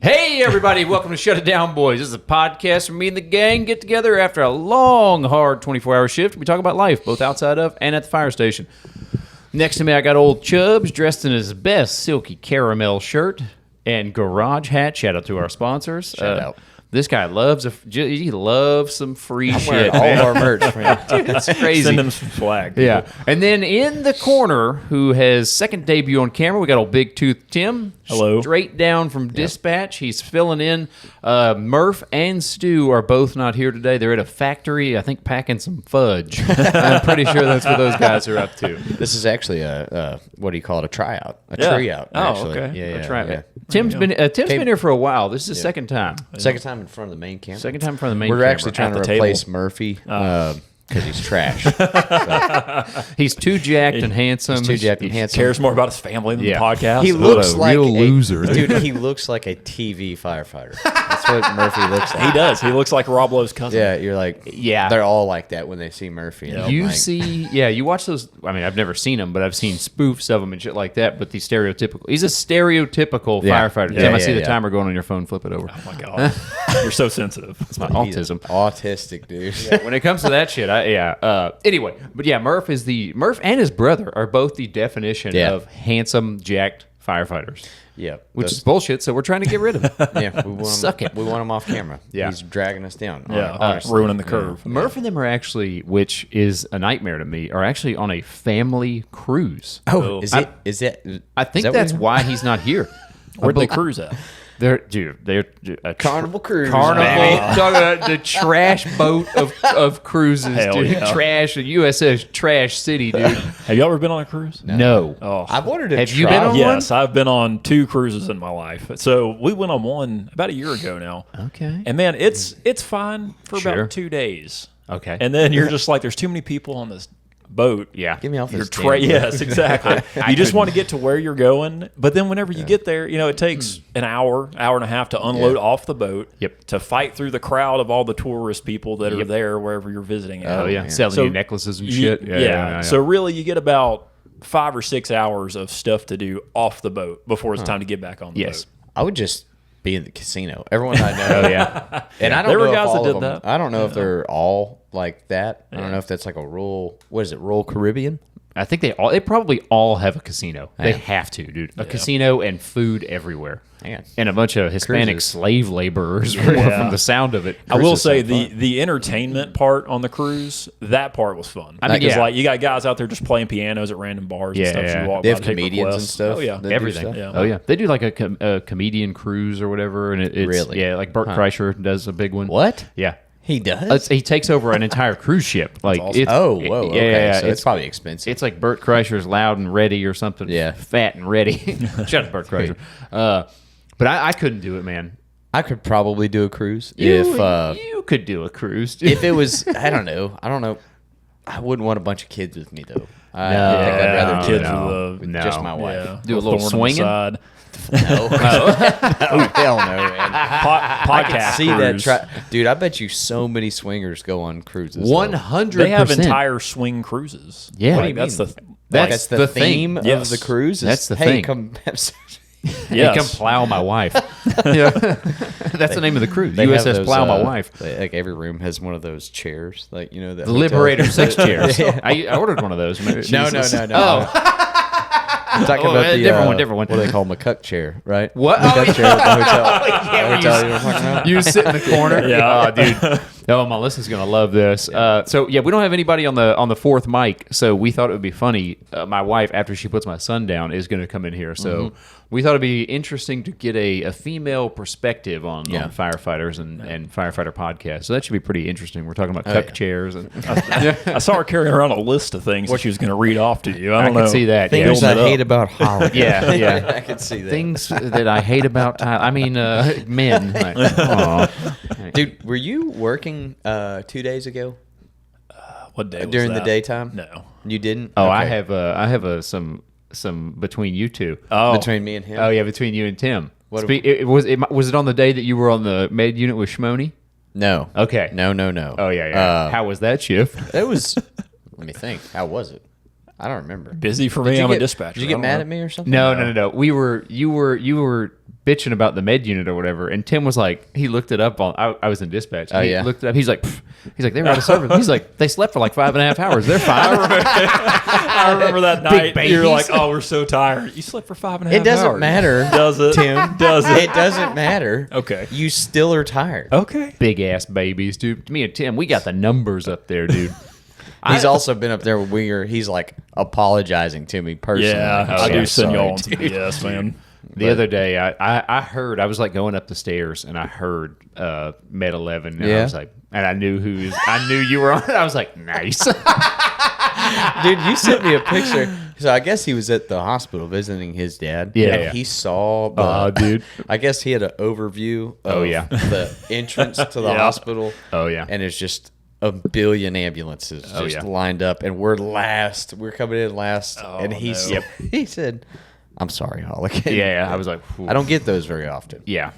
Hey everybody, welcome to Shutitdownboys. This is a podcast where me and the gang get together after a long, hard 24-hour shift. We talk about life, both outside of and at the fire station. Next to me, I got old Chubbs dressed in his best silky caramel shirt and garage hat. Shout out to our sponsors. Shout out. This guy loves some free shit. All of our merch, man. Dude, it's crazy. Send them some swag. People. Yeah. And then in the corner, who has second debut on camera, we got old Big Tooth Tim. Hello. Straight down from Dispatch. He's filling in. Murph and Stu are both not here today. They're at a factory, I think, packing some fudge. I'm pretty sure that's what those guys are up to. This is actually a what do you call it? A tryout. A tryout. Oh, actually. okay. Yeah, A tryout. yeah. Tim's been here for a while. This is the second time. Second time in front of the main camera. Second time in front of the main We're camera. actually trying to At the replace table. Murphy because he's trash. He's too jacked and handsome. He's too jacked and handsome. Cares more about his family than Yeah. the podcast. He What looks a like real loser. Dude, he looks like a TV firefighter. That's what Murphy looks like. He does. He looks like Rob Lowe's cousin. Yeah, you're like, Yeah. they're all like that when they see Murphy. And I'm You like, you watch those. I mean, I've never seen them, but I've seen spoofs of them and shit like that. But he's a stereotypical Yeah. firefighter. Yeah, Tim, I yeah, see the yeah. timer going on your phone. Flip it over. Oh my god, you're so sensitive. It's my he's autism. autistic, dude. When it comes to that shit, anyway, but yeah, Murph and his brother are both the definition Yeah. of handsome, jacked firefighters. Yeah, Which is bullshit, so we're trying to get rid of him. yeah. We want him, Suck it. We want him off camera. Yeah. He's dragging us down. Yeah, honestly. ruining the curve. Murph and them are actually, which is a nightmare to me, are actually on a family cruise. Oh, is it? I think that what that's it is? why he's not here. Where'd they cruise at? They're a Carnival cruise. Carnival, baby. talking about the trash boat of cruises, Hell dude. yeah. Trash, USS Trash City, dude. Have y'all ever been on a cruise? No. Oh, I wanted to. Have you try. been on yes, I've been on 2 cruises in my life. So we went on one about a year ago now. Okay. And man, it's fine for Sure. about 2 days. Okay. And then you're just like, there's too many people on this boat. Yeah. Get me off You're this. damn boat. yes, exactly. You just want to get to where you're going, but then whenever you get there, it takes an hour and a half to unload off the boat. Yep. To fight through the crowd of all the tourist people that are there wherever you're visiting. At. Oh, yeah. man. Selling So you necklaces and You- shit. Yeah. So really, you get about 5 or 6 hours of stuff to do off the boat before it's time to get back on the Yes. boat. I would just be in the casino. Everyone I know. Oh, yeah. And I don't There were know if guys that all did of them, that. I don't know if they're all like that. I don't know if that's like a rural. What is it? Rural Caribbean. I think they probably all have a casino. They have to, dude. A casino and food everywhere. Man. And a bunch of Hispanic Cruises. slave laborers from the sound of it. I will Cruises say are fun. the entertainment part on the cruise, that part was fun. I mean, Because yeah. like you got guys out there just playing pianos at random bars and Yeah, stuff. So yeah. you walk They by have and take comedians and requests. stuff. Oh yeah, that do Everything. stuff? Yeah. Oh, yeah. They do like a comedian cruise or whatever. And it's, Really? Yeah, like Bert Kreischer does a big one. What? Yeah. He does. He takes over an entire cruise ship. Like awesome. Oh, whoa. Okay. So it's probably expensive. It's like Bert Kreischer's Loud and Ready or something. Yeah. Fat and Ready. Shut up, Bert Kreischer. But I couldn't do it, man. I could probably do a cruise You could do a cruise. Dude. if it was. I don't know. I wouldn't want a bunch of kids with me though. I think I'd No, rather kids no, with no. just my wife. Yeah. Do a little thorn on the swinging? side. No. Oh, hell no, man. Podcast See that, cruise. dude? I bet you so many swingers go on cruises. 100%. They have entire swing cruises. Yeah. Like, What do you that's mean? the That's the the theme thing. Yes. of the cruise. Is, That's the hey, thing. Come. Hey, come plow my wife. Yeah. That's the name of the cruise. They have USS those, Plow my wife. Like every room has one of those chairs, like the The Liberator hotel. 6 chairs. I ordered one of those. No. Oh. I'm talking Oh, about the different one. What do they call McCuck chair, right? What? McCuck Oh, chair at the hotel. yeah, hotel, you know what I'm talking about? You sit in the corner. Yeah. Oh, dude. Oh, Melissa's gonna love this. So yeah, we don't have anybody on the fourth mic, so we thought it would be funny. My wife, after she puts my son down, is gonna come in here. So we thought it'd be interesting to get a female perspective on firefighters and firefighter podcasts. So that should be pretty interesting. We're talking about tuck chairs and I saw her carrying around a list of things that she was going to read off to you. I don't know. can see that. Things Yeah. I hate about Holligan. Yeah. I can see that. Things that I hate about men. Like, aw. Dude, were you working 2 days ago What day was during the that? daytime? No. You didn't? Oh, Okay. I have some between you two. Oh, Between me and him? Oh yeah, between you and Tim. What- Was it on the day that you were on the med unit with Shmoney? No. Okay. No. Oh yeah. How was that shift? It was, let me think. How was it? I don't remember. busy for me. I'm a dispatcher. Did you get mad at me or something? No. You were bitching about the med unit or whatever, and Tim was like, he looked it up on. I was in dispatch. Oh, He yeah? looked it up. He's like, they were out of service. He's like, they slept for like 5.5 hours. They're fine. I remember that Big night. You're babies. like, oh, we're so tired. You slept for 5.5 hours. It doesn't matter. Does it? Tim? Does it? It doesn't matter. Okay. You still are tired. Okay. Big ass babies, dude. Me and Tim, we got the numbers up there, dude. He's also been up there where he's like apologizing to me personally. Yeah, I I'm do sorry, send y'all on some dude. BS, man. The other day, I heard, I was like going up the stairs and I heard Med 11 and I Yeah. was like, and I knew you were on it. I was like, nice. Dude, you sent me a picture. So I guess he was at the hospital visiting his dad. Yeah, And yeah. he saw the, dude. I guess he had an overview of Oh, yeah. the entrance to the Yeah. hospital. Oh, yeah. And it's just a billion ambulances just yeah. lined up, and we're last. We're coming in last. And he no. said, he said, I'm sorry, Holligan. Yeah, I was like, "Phew." I don't get those very often. Yeah.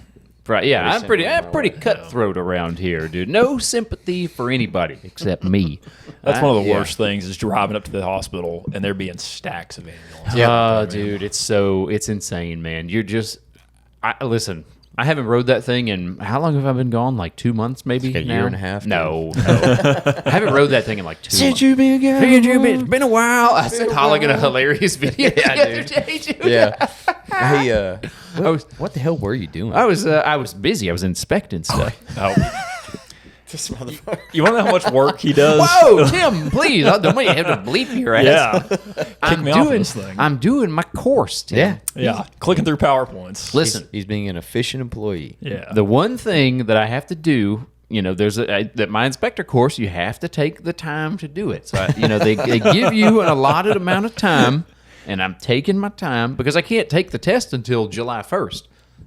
Right. Yeah, I'm simple in my pretty way. cutthroat around here, dude. No sympathy for anybody except me. That's one of the Yeah. worst things is driving up to the hospital and there being stacks of ambulances. Dude, it's insane, man. You're just, listen. I haven't rode that thing in, how long have I been gone? Like 2 months, maybe? Like a year now? and a half, No. I haven't rode that thing in like 2 months. Since you been gone. It's been a while. I sent Holligan a hilarious video the other dude. day, dude. Yeah. Hey, was- what the hell were you doing? I was busy. I was inspecting stuff. Oh. This motherfucker. You want to know how much work he does? Whoa, Tim, please! Don't make you have to bleep your ass. Yeah. Kick me off of this thing. I'm doing my course, Tim. Yeah. Yeah. Clicking through PowerPoints. Listen, He's being an efficient employee. Yeah. the one thing that I have to do, there's that my inspector course, you have to take the time to do it. So, they give you an allotted amount of time, and I'm taking my time because I can't take the test until July 1st.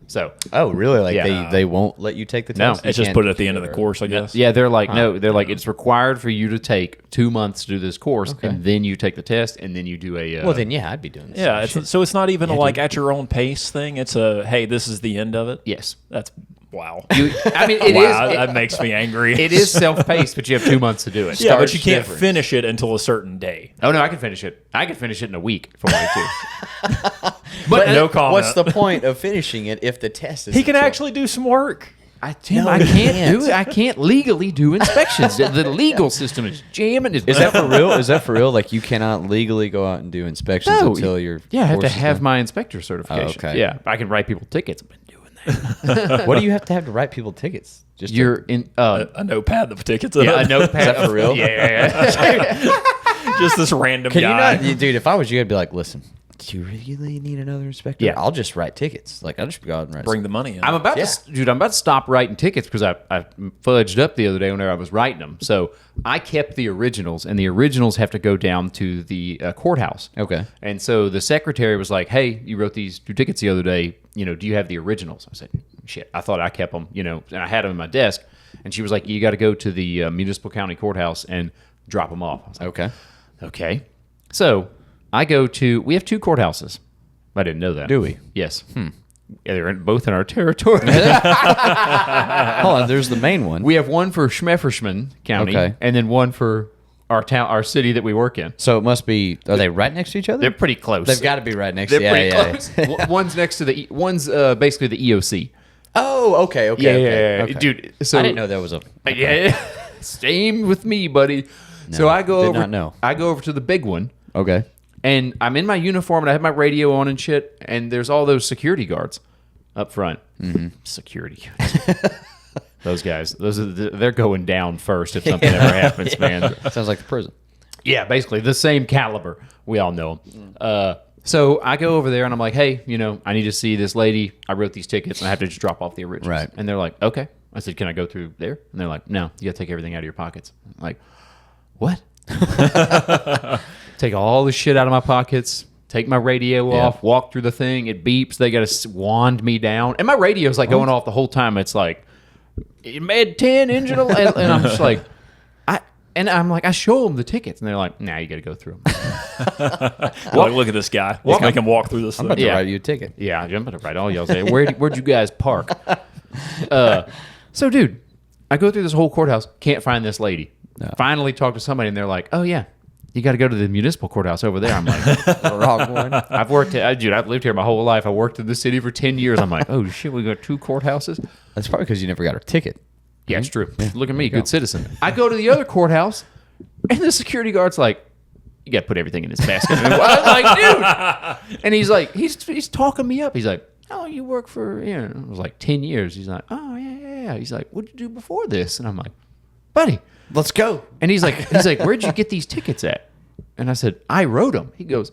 So, Oh, really? Like Yeah. they won't let you take the No. test? It's You just can't- put it at the end of the course, I guess. yeah, they're like, no, they're like, it's required for you to take 2 months to do this course, and then you take the test, and then you do a. Well, then, yeah, I'd be doing this. Yeah. So it's not even like at your own pace thing. It's a, hey, this is the end of it. yes. That's, wow. I mean, it is. Wow, that makes me angry. It is self-paced, but you have 2 months to do it. Yeah, but you Starch can't difference. finish it until a certain day. Oh no, I can finish it. I can finish it in a week if I wanted to. But No comment. What's the point of finishing it if the test is? He can actually do some work. Tim, No, I you can't can't. do it. I can't legally do inspections. The legal system is jamming. Is that for real? Is that for real? Like you cannot legally go out and do inspections No, until you're. Yeah, I have to have my inspector certification. Oh, okay. Yeah, I can write people tickets. I've been doing that. What do you have to write people tickets? Just to- You're in. A notepad of tickets. In Yeah, it. a notepad. Is that for real? Yeah. Just this random Can guy. you not, dude? If I was you, I'd be like, listen. Do you really need another inspector? Yeah. I'll just write tickets. Like I'll just go out and write. Bring the money in. I'm about to stop writing tickets because I fudged up the other day whenever I was writing them. So I kept the originals, and the originals have to go down to the courthouse. Okay. And so the secretary was like, "Hey, you wrote these 2 tickets the other day. Do you have the originals?" I said, "Shit, I thought I kept them. And I had them in my desk." And she was like, "You got to go to the municipal county courthouse and drop them off." I was like, Okay. "Okay." So I go to. We have 2 courthouses. I didn't know that. Do we? Yes. Yeah, they're both in our territory. Hold on. There's the main one. We have one for Schmeffersman County, Okay. and then one for our town, our city that we work in. So it must be. Are they right next to each other? They're pretty close. They've got to be right next. They're Yeah, pretty yeah, close. yeah. One's next to the. One's basically the EOC. Oh, okay, okay, okay. dude. So I didn't know that was a. Yeah, same with me, buddy. So I go did over. not know. I go over to the big one, Okay. and I'm in my uniform, and I have my radio on and shit, and there's all those security guards up front. Mm-hmm. Security. Those guys, they're going down first if something ever happens, man. Sounds like the prison. Yeah, basically the same caliber. We all know them. So I go over there and I'm like, hey, I need to see this lady. I wrote these tickets and I have to just drop off the originals. Right. And they're like, okay. I said, can I go through there? And they're like, no, you got to take everything out of your pockets. I'm like, what? Take all the shit out of my pockets. Take my radio off. Walk through the thing. It beeps. They got to wand me down. And my radio's like going off the whole time. It's like, Med 10 engine. And I'm just like, I show them the tickets, and they're like, "Nah, you got to go through them." Like, look at this guy. Let's make him walk through this. I'm about to write you a ticket. Yeah, I'm going to write all y'all say. Where'd you guys park? So, dude, I go through this whole courthouse, can't find this lady. No. Finally, talk to somebody, and they're like, "Oh yeah, you got to go to the municipal courthouse over there." I'm like, "The wrong one." I've lived here my whole life. I worked in the city for 10 years. I'm like, "Oh shit, we got 2 courthouses." That's probably because you never got her ticket. Yeah, it's true. Yeah. Look at me, good citizen. I go to the other courthouse, and the security guard's like, "You got to put everything in this basket." I was like, "Dude," and he's like, he's talking me up. He's like, "Oh, you work for it was like 10 years." He's like, "Oh yeah." He's like, "What'd you do before this?" And I'm like, "Buddy, let's go." And he's like, "Where'd you get these tickets at?" And I said, "I wrote them." He goes,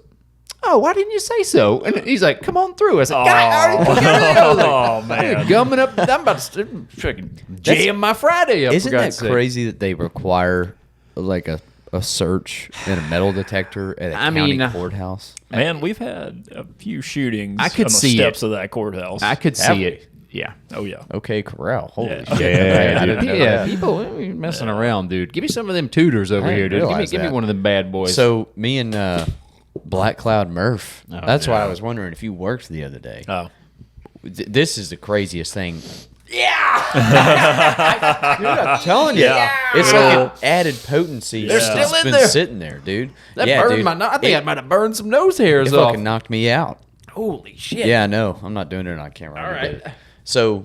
"Oh, why didn't you say so?" And he's like, "Come on through." I said, I already forgot it. I was like, "Oh man, gumming up. I'm about to freaking jam my Friday up." Isn't for that God's sake. crazy that they require like a search and a metal detector at a county courthouse? Man, we've had a few shootings. I could on the see steps it. of that courthouse. I could see it. Yeah. Oh yeah. Okay, Corral. Holy Yeah. shit! Yeah, people messing around, dude. Give me some of them tutors over here, dude. Give me one of them bad boys. So me and Black Cloud Murph. Oh, that's why I was wondering if you worked the other day. Oh. This is the craziest thing. yeah, Dude, I'm telling you, it's like an added potency. They're It's still just in been there. sitting there, dude. that yeah, burned dude. my. I think I might have burned some nose hairs It off. fucking knocked me out. Holy shit! Yeah, no, I'm not doing it on camera. All right. So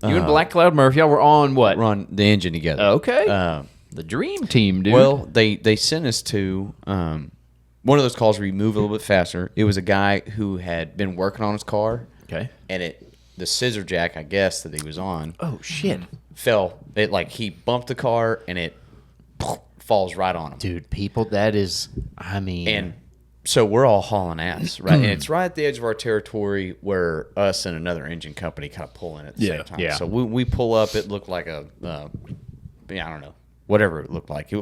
You and Black Cloud Murphy, y'all were on what? we're on the engine together. Okay. The dream team, dude. Well, they sent us to one of those calls where you move a little bit faster. It was a guy who had been working on his car. Okay. And the scissor jack, I guess, that he was on. Oh shit. Fell. He bumped the car and it falls right on him. Dude, people, that is, I mean. And so we're all hauling ass, right? And it's right at the edge of our territory where us and another engine company kind of pull in at the same time. Yeah. So we pull up. It looked like I don't know, whatever it looked like. We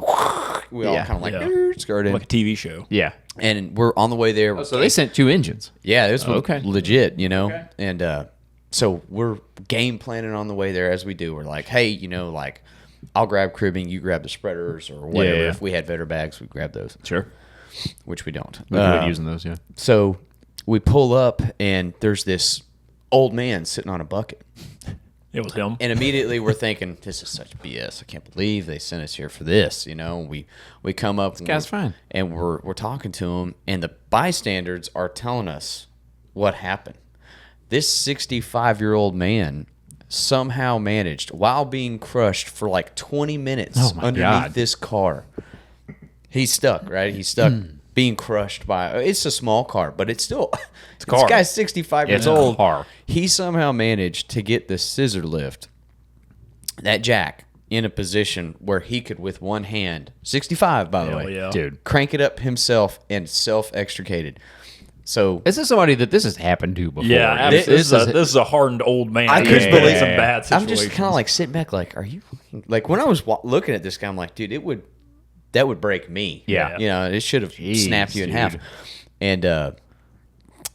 all kind of skirted. Like a TV show. Yeah. And we're on the way there. So they sent 2 engines. Yeah, this was Okay. legit, Okay. And so we're game planning on the way there as we do. We're like, hey, I'll grab cribbing, you grab the spreaders or whatever. Yeah. If we had vetter bags, we'd grab those. Sure. Which we don't. We're using those, yeah. So we pull up, and there's this old man sitting on a bucket. It was him. And immediately we're thinking, this is such BS. I can't believe they sent us here for this. We come up. This guy's fine. And we're talking to him, and the bystanders are telling us what happened. This 65-year-old man somehow managed, while being crushed for like 20 minutes underneath God. this car. He's stuck, right? He's stuck being crushed by. It's a small car, but it's still. This car. guy's 65 years It's a old. car. He somehow managed to get the scissor lift, that jack, in a position where he could, with one hand, 65 by the Hell way, yeah. Dude. crank it up himself and self-extricated. So This is somebody that this has happened to before. Yeah, absolutely. This This is a hardened old man. I couldn't been in believe- some bad I'm situations. just kind of like sitting back, like, are you like when I was looking at this guy? I'm like, dude, that would break me. Yeah. It should have snapped you in dude. half. And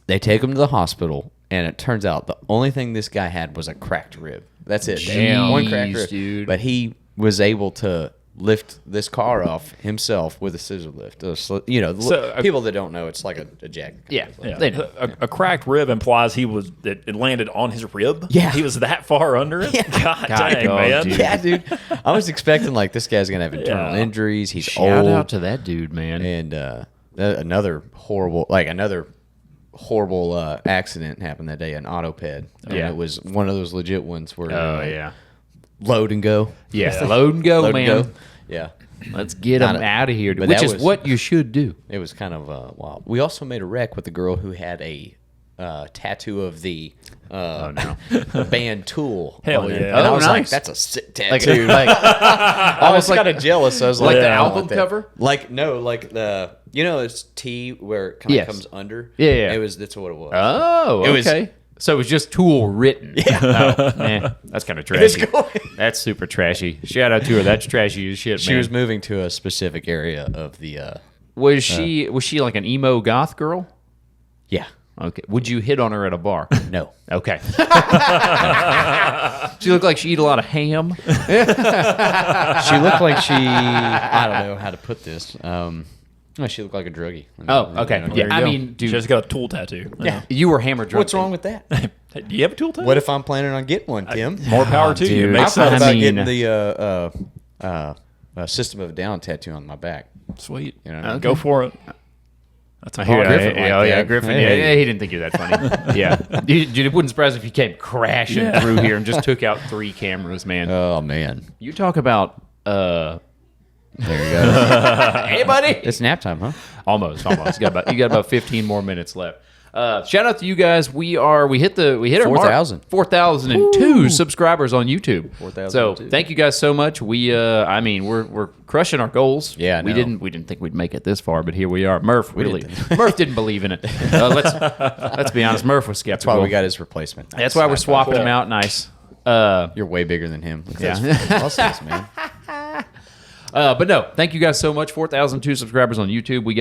they take him to the hospital, and it turns out the only thing this guy had was a cracked rib. That's it. Damn. One cracked rib, Dude. But he was able to lift this car off himself with a scissor lift. People that don't know, it's like a jack. Yeah. Yeah. They know. A cracked rib implies it landed on his rib. Yeah. He was that far under it. Yeah. God dang, oh, man. dude. Yeah, dude. I was expecting like this guy's gonna have internal Yeah. injuries. He's Shout old. out to that dude, man. And another horrible accident happened that day, an autoped. And Yeah. it was one of those legit ones where yeah. load and go. Yeah. Load and go, Load man. and go. Yeah. Let's get them Not a- out of here, but which that is was- what you should do. It was kind of wild. We also made a wreck with a girl who had a tattoo of the no. the band Tool. Hell on it. yeah. And I Oh, was like, nice. that's a sick Like, tattoo. I was kind of jealous. I was like, the I album want that. cover? Like no, like the it's T where it kind of Yes. comes under. Yeah. That's what it was. Oh, It was- okay. So it was just Tool written. Yeah. Oh, man, that's kind of trashy. That's super trashy. Shout out to her. That's trashy as shit, She man. was moving to a specific area of the. Was she like an emo goth girl? Yeah. Okay. Would you hit on her at a bar? No. Okay. She looked like she eat a lot of ham. She looked like she. I don't know how to put this. She looked like a druggie. Oh, okay. There Yeah, you I go. mean, She dude, just got a Tool tattoo. yeah, you were hammer drunk. What's wrong with that? Do you have a Tool tattoo? What if I'm planning on getting one, Tim? More power to you. dude. Makes I thought sense. about mean- getting the System of a Down tattoo on my back. Sweet. You know what I mean? Go for it. That's a I hear hard that. Griffin like Oh yeah, that. Griffin. Hey. Yeah, he didn't think you were that funny. Yeah, dude, it wouldn't surprise if you came crashing through here and just took out 3 cameras, man. Oh man, You talk about there you go. hey, buddy. It's nap time, huh? Almost. You got about 15 more minutes left. Shout out to you guys. We hit our 4,000. 4,002 subscribers on YouTube. 4,002. So thank you guys so much. We're crushing our goals. Yeah, I we know. didn't think we'd make it this far, but here we are. Murph didn't believe in it. Let's be honest. Murph was That's skeptical. why we got his replacement. That's why we're swapping him out. Nice. You're way bigger than him. Look at Yeah. those muscles, man. But no, thank you guys so much. 4,002 subscribers on YouTube. We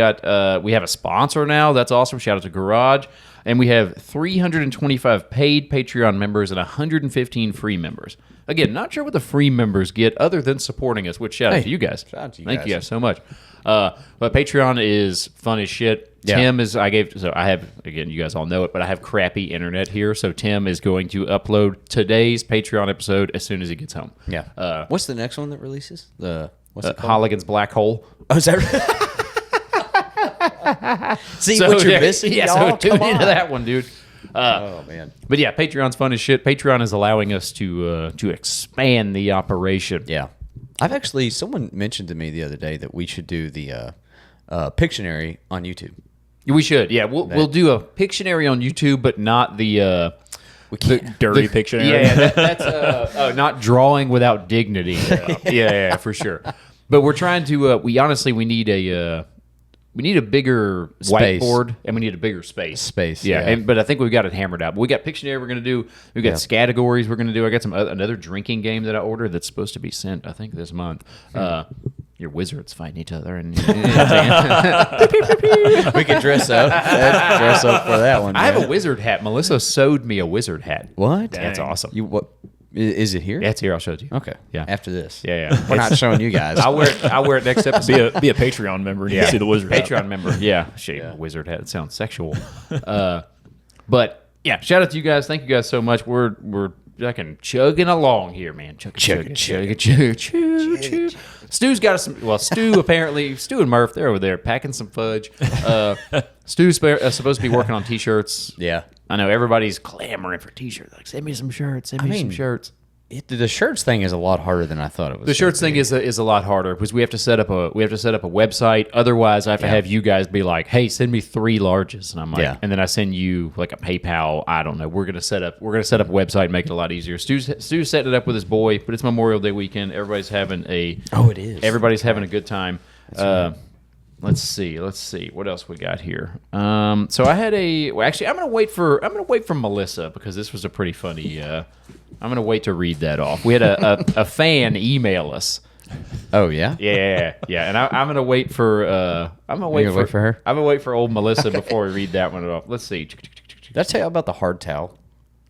have a sponsor now. That's awesome. Shout out to Garage. And we have 325 paid Patreon members and 115 free members. Again, not sure what the free members get other than supporting us, which shout out to you guys. shout out to you Thank guys. you guys so much. But Patreon is fun as shit. Yeah. Tim I have, again, you guys all know it, but I have crappy internet here. So Tim is going to upload today's Patreon episode as soon as he gets home. Yeah. What's the next one that releases? What's it called? Holligan's Black Hole. Oh, is that See what you're missing, Yeah, y'all? so tune Come into on. that one, dude. Oh, man. But yeah, Patreon's fun as shit. Patreon is allowing us to expand the operation. Yeah. Someone mentioned to me the other day that we should do the Pictionary on YouTube. We should. Yeah, we'll do a Pictionary on YouTube, but not the We can't. Dirty Pictionary. yeah. That's not drawing without dignity. Yeah, for sure. But we're trying to. We need a. We need a bigger Space. whiteboard, and we need a bigger space. Yeah. But I think we've got it hammered out. But we got Pictionary we're going to do. We've got categories we're going to do. I got another drinking game that I ordered that's supposed to be sent, I think, this month. Your wizards fighting each other. And We could dress up. Dress up for that one. I have man. a wizard hat. Melissa sewed me a wizard hat. What? That's awesome. You what? Is it here? Yeah, it's here. I'll show it to you. Okay. Yeah. After this. Yeah. We're not showing you guys. I'll wear it next episode. Be a Patreon member and you can see the wizard. Patreon member. Yeah. Wizard hat. It sounds sexual. But yeah, shout out to you guys. Thank you guys so much. We're fucking chugging along here, man. Chugging. Stu's got us some. Well, Stu and Murph, they're over there packing some fudge. Stu's supposed to be working on t-shirts. Yeah. I know everybody's clamoring for t-shirts. Like, send me some shirts. Send me some shirts. The shirts thing is a lot harder than I thought it was. The shirts thing is a lot harder because we have to set up a website. Otherwise, I have to have you guys be like, "Hey, send me 3 larges," and I'm like, and then I send you like a PayPal. I don't know. We're gonna set up a website and make it a lot easier. Stu's setting it up with his boy, but it's Memorial Day weekend. Everybody's having a it is. Everybody's having a good time. Let's see what else we got here. So I had actually I'm gonna wait for Melissa because this was a pretty funny. I'm gonna wait to read that off. We had a fan email us. Oh yeah. Yeah, and I'm gonna wait for her. I'm gonna wait for old Melissa before we read that one off. Let's see. Did I tell you about the hard towel?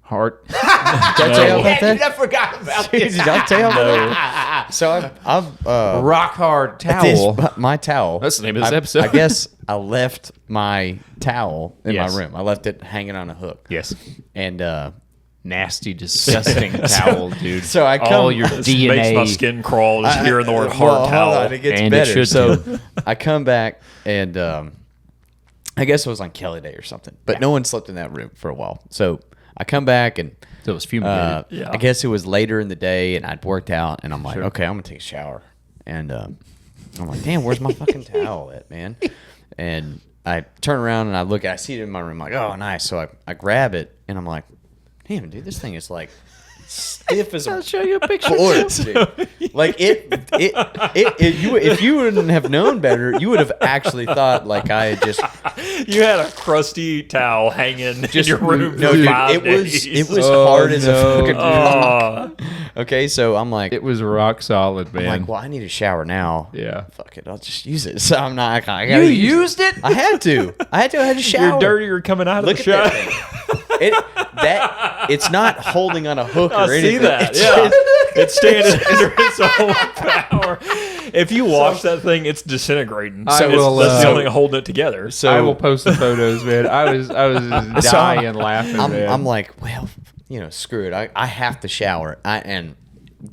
Heart. Did I tell you about that? I forgot about Did I tell you about that? So I've Rock hard towel. my towel. That's the name of this episode. I guess I left my towel in Yes. my room. I left it hanging on a hook. Yes. And Nasty, disgusting towel, dude. So I come- all your This DNA. makes my skin crawl just hearing the word hard well, hold towel. on, it gets And it better. should So I come back and I guess it was on Kelly Day or something. But no one slept in that room for a while. So I come back and So it was fumigated. Yeah. I guess it was later in the day and I'd worked out and I'm like, okay, I'm gonna take a shower. And I'm like, damn, where's my fucking towel at, man? And I turn around and I see it in my room. Like, oh, nice. So I grab it and I'm like, damn, dude, this thing is like stiff as a. I'll show you a picture. board, dude. Like if you wouldn't have known better, you would have actually thought like I had just You had a crusty towel hanging in your room no, for dude, 5 days. it was hard as a fucking Oh. Okay, so I'm like, It was rock solid, man. I'm like, well, I need a shower now. Yeah. Fuck it, I'll just use it. So I'm not. I you gotta used it? I had to. I had to shower. You're dirtier coming out of Look the at shower. that thing. It's not holding on a hook I or anything. see that. It's Yeah. just- It's standing under its own power. If you wash that thing, it's disintegrating. I So will, that's the so- only thing holding it together. So I will post the photos, man. I was just So dying laughing, man. I'm like, well, screw it. I have to shower. And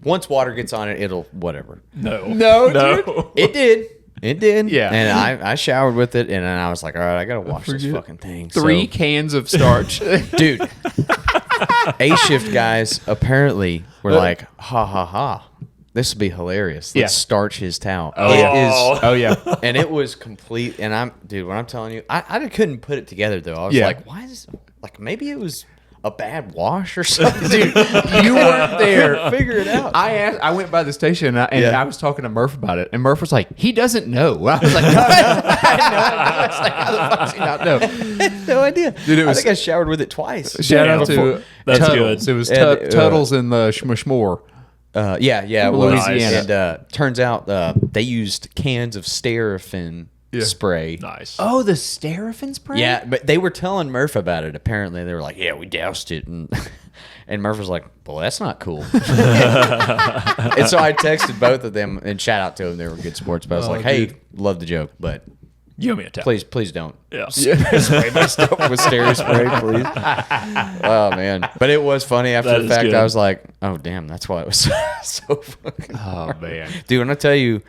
once water gets on it, it'll whatever. No, dude. It did. It did. Yeah. And I showered with it, and then I was like, all right, I gotta wash this fucking thing. 3 cans of starch. Dude. A shift guys apparently were like, ha ha ha. This will be hilarious. Let's Yeah. starch his towel. Oh, It yeah. is- Oh yeah. and it was complete. And when I'm telling you, I couldn't put it together though. I was Yeah. like, why is like maybe it was a bad wash or something, dude. You weren't there. Figure it out. I went by the station and Yeah. I was talking to Murph about it, and Murph was like, he doesn't know. I was like, no, I had no idea. I was like, how the fuck does he not know? I had no idea. Dude, it I was- think I showered with it twice. Shout out Before- to That's Tuddles. good. It was And, Tuddles in the Schmore. Yeah, it was. Louisiana. And turns out they used cans of Sterafin spray. Nice. Oh, the Sterafin spray? Yeah, but they were telling Murph about it. Apparently, they were like, "Yeah, we doused it," and Murph was like, "Well, that's not cool." And so I texted both of them and shout out to them. They were good sports. But I was like, "Hey, love the joke, but Give me a towel. please don't Yeah. spray my stuff with Steri spray, please." Oh man, but it was funny after That the is fact. good. I was like, "Oh damn, that's why it was so fucking." Oh, man. Dude, when I tell you,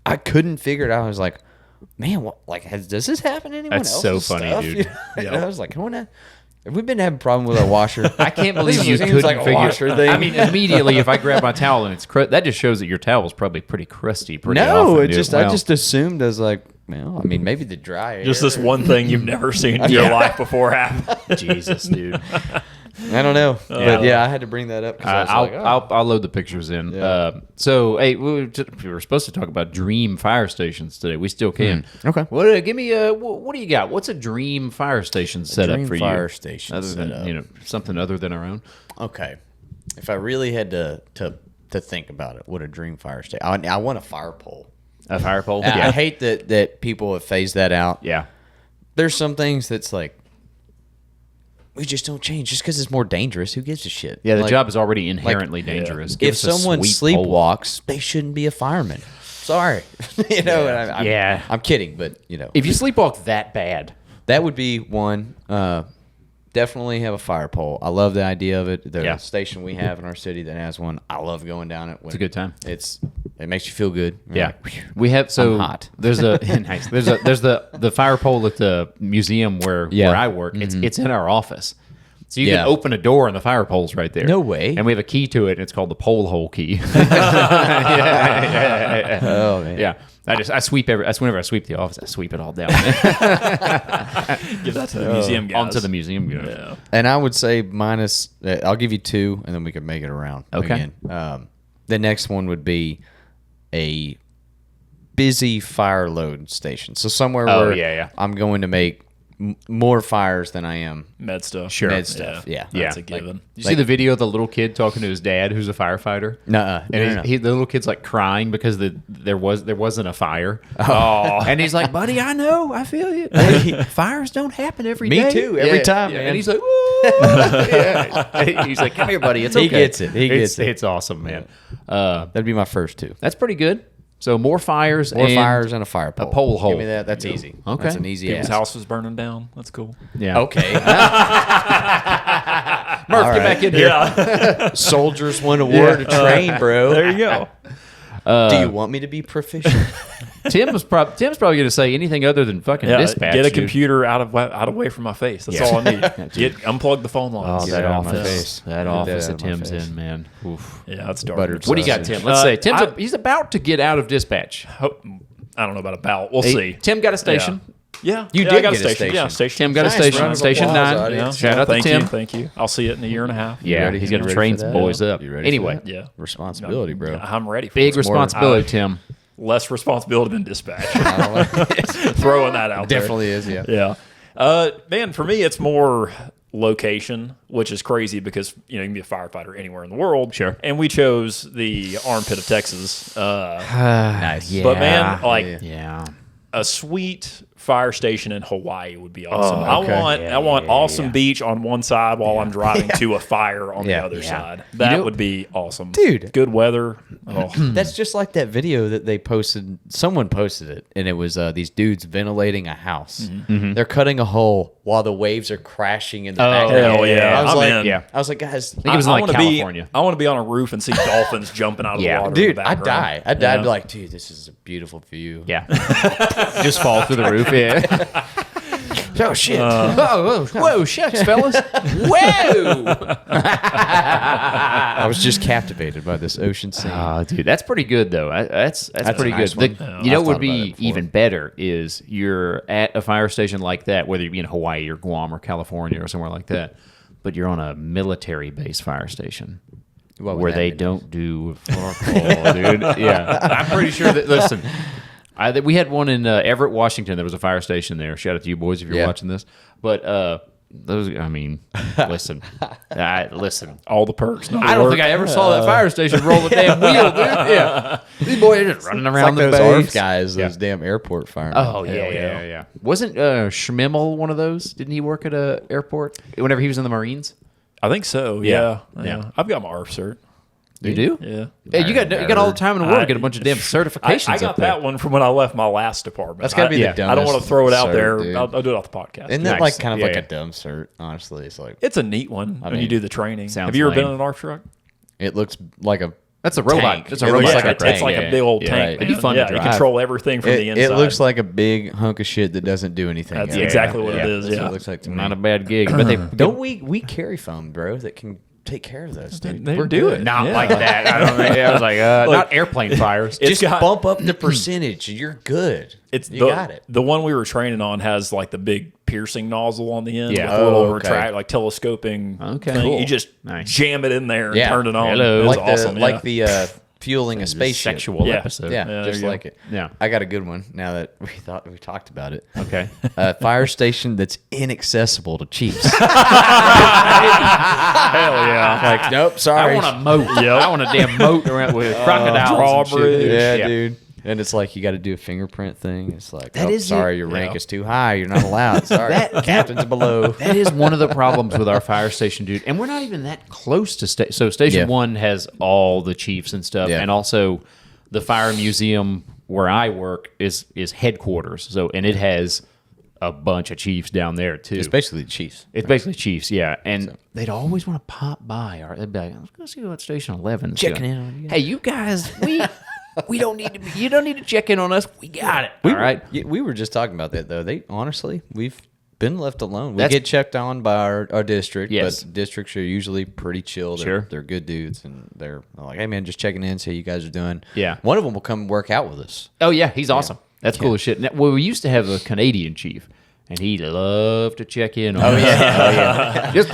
I couldn't figure it out. I was like, man, what? Like, does this happen to anyone That's else's so funny, stuff? dude. You know? I was like, have we been having a problem with our washer? I can't believe you Seems couldn't like a figure washer thing. I mean, immediately if I grab my towel and it's that just shows that your towel is probably pretty crusty. Pretty no, often, it dude. just Well, I just assumed as like, well, I mean, maybe the dry air. Just this one thing you've never seen in your life before happened. Jesus, dude. I don't know, but yeah, I had to bring that up because I was I'll, like, oh. I'll load the pictures in. Yeah. So, hey, we were supposed to talk about dream fire stations today. We still can. Okay. What? Give me a. What do you got? What's a dream fire station setup dream for you? fire station other than setup. something other than our own. Okay, if I really had to think about it, what a dream fire station. I want a fire pole. A fire pole. I hate that people have phased that out. Yeah. There's some things that's like we just don't change just because it's more dangerous. Who gives a shit? Yeah. The Like, job is already inherently dangerous. Give if us a someone sweet pole. sleepwalks, they shouldn't be a fireman. Sorry, Yeah. I'm kidding, but If you sleepwalk that bad, that would be one. Definitely have a fire pole. I love the idea of it. The Yeah. station we have in our city that has one, I love going down it. It's a good time. It makes you feel good. You're yeah, like, "Phew." we have. So I'm hot. there's a nice. There's the fire pole at the museum where I work. It's in our office. So you Yeah. can open a door and the fire pole's right there. No way. And we have a key to it, and it's called the pole hole key. Oh man. Yeah. I sweep that's whenever I sweep the office, I sweep it all down. Give that to the museum guys. Onto the museum. Yeah. And I would say minus. I'll give you 2, and then we can make it around. Okay. Again. The next one would be a busy fire load station. So somewhere Oh, where yeah. I'm going to make more fires than I am Med stuff. Sure. med stuff. Yeah. That's a Yeah. given. You see the video of the little kid talking to his dad, who's a firefighter? Nuh-uh. And No. the little kid's like crying because there wasn't a fire. Oh, and he's like, "Buddy, I know, I feel you. Fires don't happen every Me day. too, every time, man. And he's like, "Woo." Yeah. He's like, "Come here, buddy. It's okay." He gets it. He gets it. It's awesome, man. That'd be my first 2. That's pretty good. So more fires, More and fires and a fire pole. pole hole. Give me that. That's easy. Okay. That's an easy People's ask. house was burning down. That's cool. Yeah. Okay. Murph, get back in here. Yeah. Soldiers won a war to train, bro. There you go. Do you want me to be proficient? Tim's probably going to say anything other than fucking Yeah, dispatch. get a dude. computer out of way from my face. That's all I need. Unplug the phone lines. Oh, Get that it out of my office. face. That Get that office out that of my Tim's face. in, man. Oof. Yeah, it's dark. Buttered What do you got, sausage. Tim? Let's say I he's about to get out of dispatch. I don't know about about. We'll Hey, see. Tim got a station. Yeah, You yeah, did I got get a station. Yeah, station. Tim got a Nice, station. round of Station applause, 9. audience. Shout out to thank Tim. you, thank you. I'll see it in a year and a half. Yeah, ready? he's You going to ready train for some that? boys up. You ready for Anyway, that? Yeah, Responsibility, bro. I'm ready. For big it. responsibility, Tim. Less responsibility than dispatch. I don't like it. Throwing that out Definitely is, yeah. there. Yeah. Man, for me, it's more location, which is crazy because you can be a firefighter anywhere in the world. Sure. And we chose the armpit of Texas. Nice. But man, like Yeah. a sweet fire station in Hawaii would be awesome. okay. I want awesome beach on one side while I'm driving to a fire on the Yeah. other Yeah. side. That know- would be awesome, Dude. Good weather. Oh. That's just like that video that they posted. Someone posted it, and it was these dudes ventilating a house. Mm-hmm. They're cutting a hole while the waves are crashing in the Oh, background. hell yeah. I was I'm like, in. Yeah. I was like, guys, I think it was in like wanna California. I want to be on a roof and see dolphins jumping out of Yeah. the water. dude, in the I'd background. die. I'd die. I'd be like, dude, this is a beautiful view. Yeah. Just fall through the roof. Yeah. Oh shit. Whoa, shucks, fellas. Whoa. I was just captivated by this ocean scene. Oh, dude, that's pretty good though. That's pretty a nice good. one. You know I've what would thought about be it before. even better is you're at a fire station like that, whether you be in Hawaii or Guam or California or somewhere like that, but you're on a military base fire station. What would Where that they be? don't do fuck all, dude. Yeah, I'm pretty sure that. Listen, we had one in Everett, Washington. There was a fire station there. Shout out to you boys if you're Yeah. watching this. But those, I mean, listen, listen. All the perks. I don't think I ever saw that fire station roll a damn wheel, dude. Yeah, these boys are just running It's around like the those base. ARF guys, those Yeah. damn airport firemen. Oh yeah. Wasn't Schmimmel one of those? Didn't he work at a airport whenever he was in the Marines? I think so. Yeah. Yeah. Yeah. I've got my ARF cert. You do? Yeah. Hey, you got all the time in the world to get a bunch of damn certifications. I got up there. that one from when I left my last department. That's gotta be the I don't dumbest want to throw it out cert, there. dude. I'll do it off the podcast. Isn't that Nice. like kind of Yeah, like yeah. a dumb cert? Honestly, it's like It's a neat one when you mean, do the training. sounds Have you ever been lame. in an ARF truck? it looks like a. That's a robot. Tank. It's a It robot. looks truck, like a It's tank. like Yeah, a big old yeah. tank. It'd be fun to You drive. control everything from the It inside. looks like a big hunk of shit that doesn't do anything. That's else. exactly what yeah. it is. That's Yeah. what it looks like to me. Not a bad gig, but they Don't we carry foam, bro? That can take care of those. Dude. They We're do good. it. not Yeah. like that. I don't think. I was like, not airplane fires. It's Just got- bump up the percentage, and you're good. You got it. The one we were training on has like the big piercing nozzle on the end. Yeah. With a little Oh, okay. retract, like telescoping. Okay. thing. Cool. You just Nice. jam it in there and Yeah. turn it on. Hello. It was Like awesome. the fueling a spaceship. Sexual Yeah. episode. Yeah, there just you go. like it. Yeah. I got a good one. Now that we talked about it. Okay. A fire station that's inaccessible to chiefs. Hell yeah. Like, nope, sorry. I want a moat. I want a damn moat around with crocodiles. and drawbridge. shit. yeah, dude. And it's like you got to do a fingerprint thing. It's like, That oh, is sorry, it. your rank is too high. You're not allowed. Sorry, captain's below. That is one of the problems with our fire station, dude. And we're not even that close to so Station Yeah. 1 has all the chiefs and stuff, Yeah. and also the fire museum where I work is headquarters. So and it has a bunch of chiefs down there too. It's basically the Chiefs. It's basically chiefs, yeah. And they'd always want to pop by. Or they'd be like, "Let's go see what Station 11 is Checking doing." in on you. Hey, you guys, we don't need to. You don't need to check in on us. We got it. All right. We were just talking about that though. They honestly, we've been left alone. We That's- get checked on by our district, Yes. but districts are usually pretty chill. Sure. They're good dudes, and they're like, "Hey man, just checking in, see how you guys are doing." Yeah. One of them will come work out with us. Oh yeah, he's awesome. That's cool as shit. Now, well, we used to have a Canadian chief, and he loved to check in on us. Yeah. Just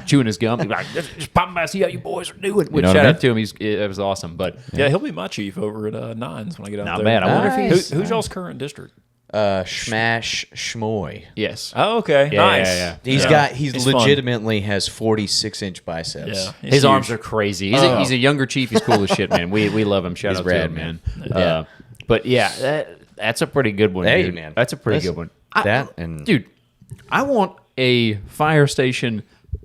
chewing his gum. He'd be like, just pop by, see how you boys are doing. Which know what shout I out to him. It was awesome. But Yeah, he'll be my chief over at Nines when I get out not there. bad. I wonder if Nice. he's Who's y'all's current district? Smash Schmoy. yes. Oh, okay. Yeah, nice. yeah, He's fun. legitimately has 46-inch biceps. Yeah. His He's arms huge. are crazy. He's a younger chief. He's cool as shit, man. We love him. Shout He's out rad, to him, man. Yeah. But yeah, that's a pretty good one. Hey, dude. man. That's a pretty Listen, good one. that and- dude, I want a fire station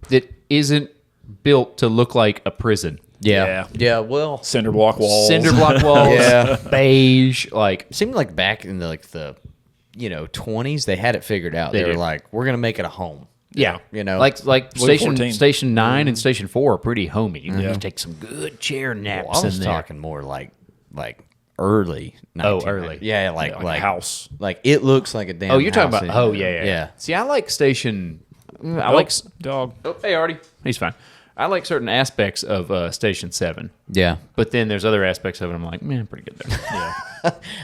that isn't built to look like a prison. Yeah. Yeah, well, Cinder block walls. Cinder block walls, Yeah. beige, like it seemed like back in the 20s, they had it figured out. They were did. like, we're going to make it a home. yeah, You know? like Blue 14. station 9 and station 4 are pretty homey. You can Yeah. just take some good chair naps Well, I was in there. talking more like early. Oh, 1990s. early. Yeah, Like like a house. Like it looks like a damn. Oh, you're talking house about? in- Oh, yeah. yeah. See, I like station. I like. dog. Oh, hey, Artie. He's fine. I like certain aspects of Station 7. Yeah. But then there's other aspects of it I'm like, man, pretty good there. Yeah.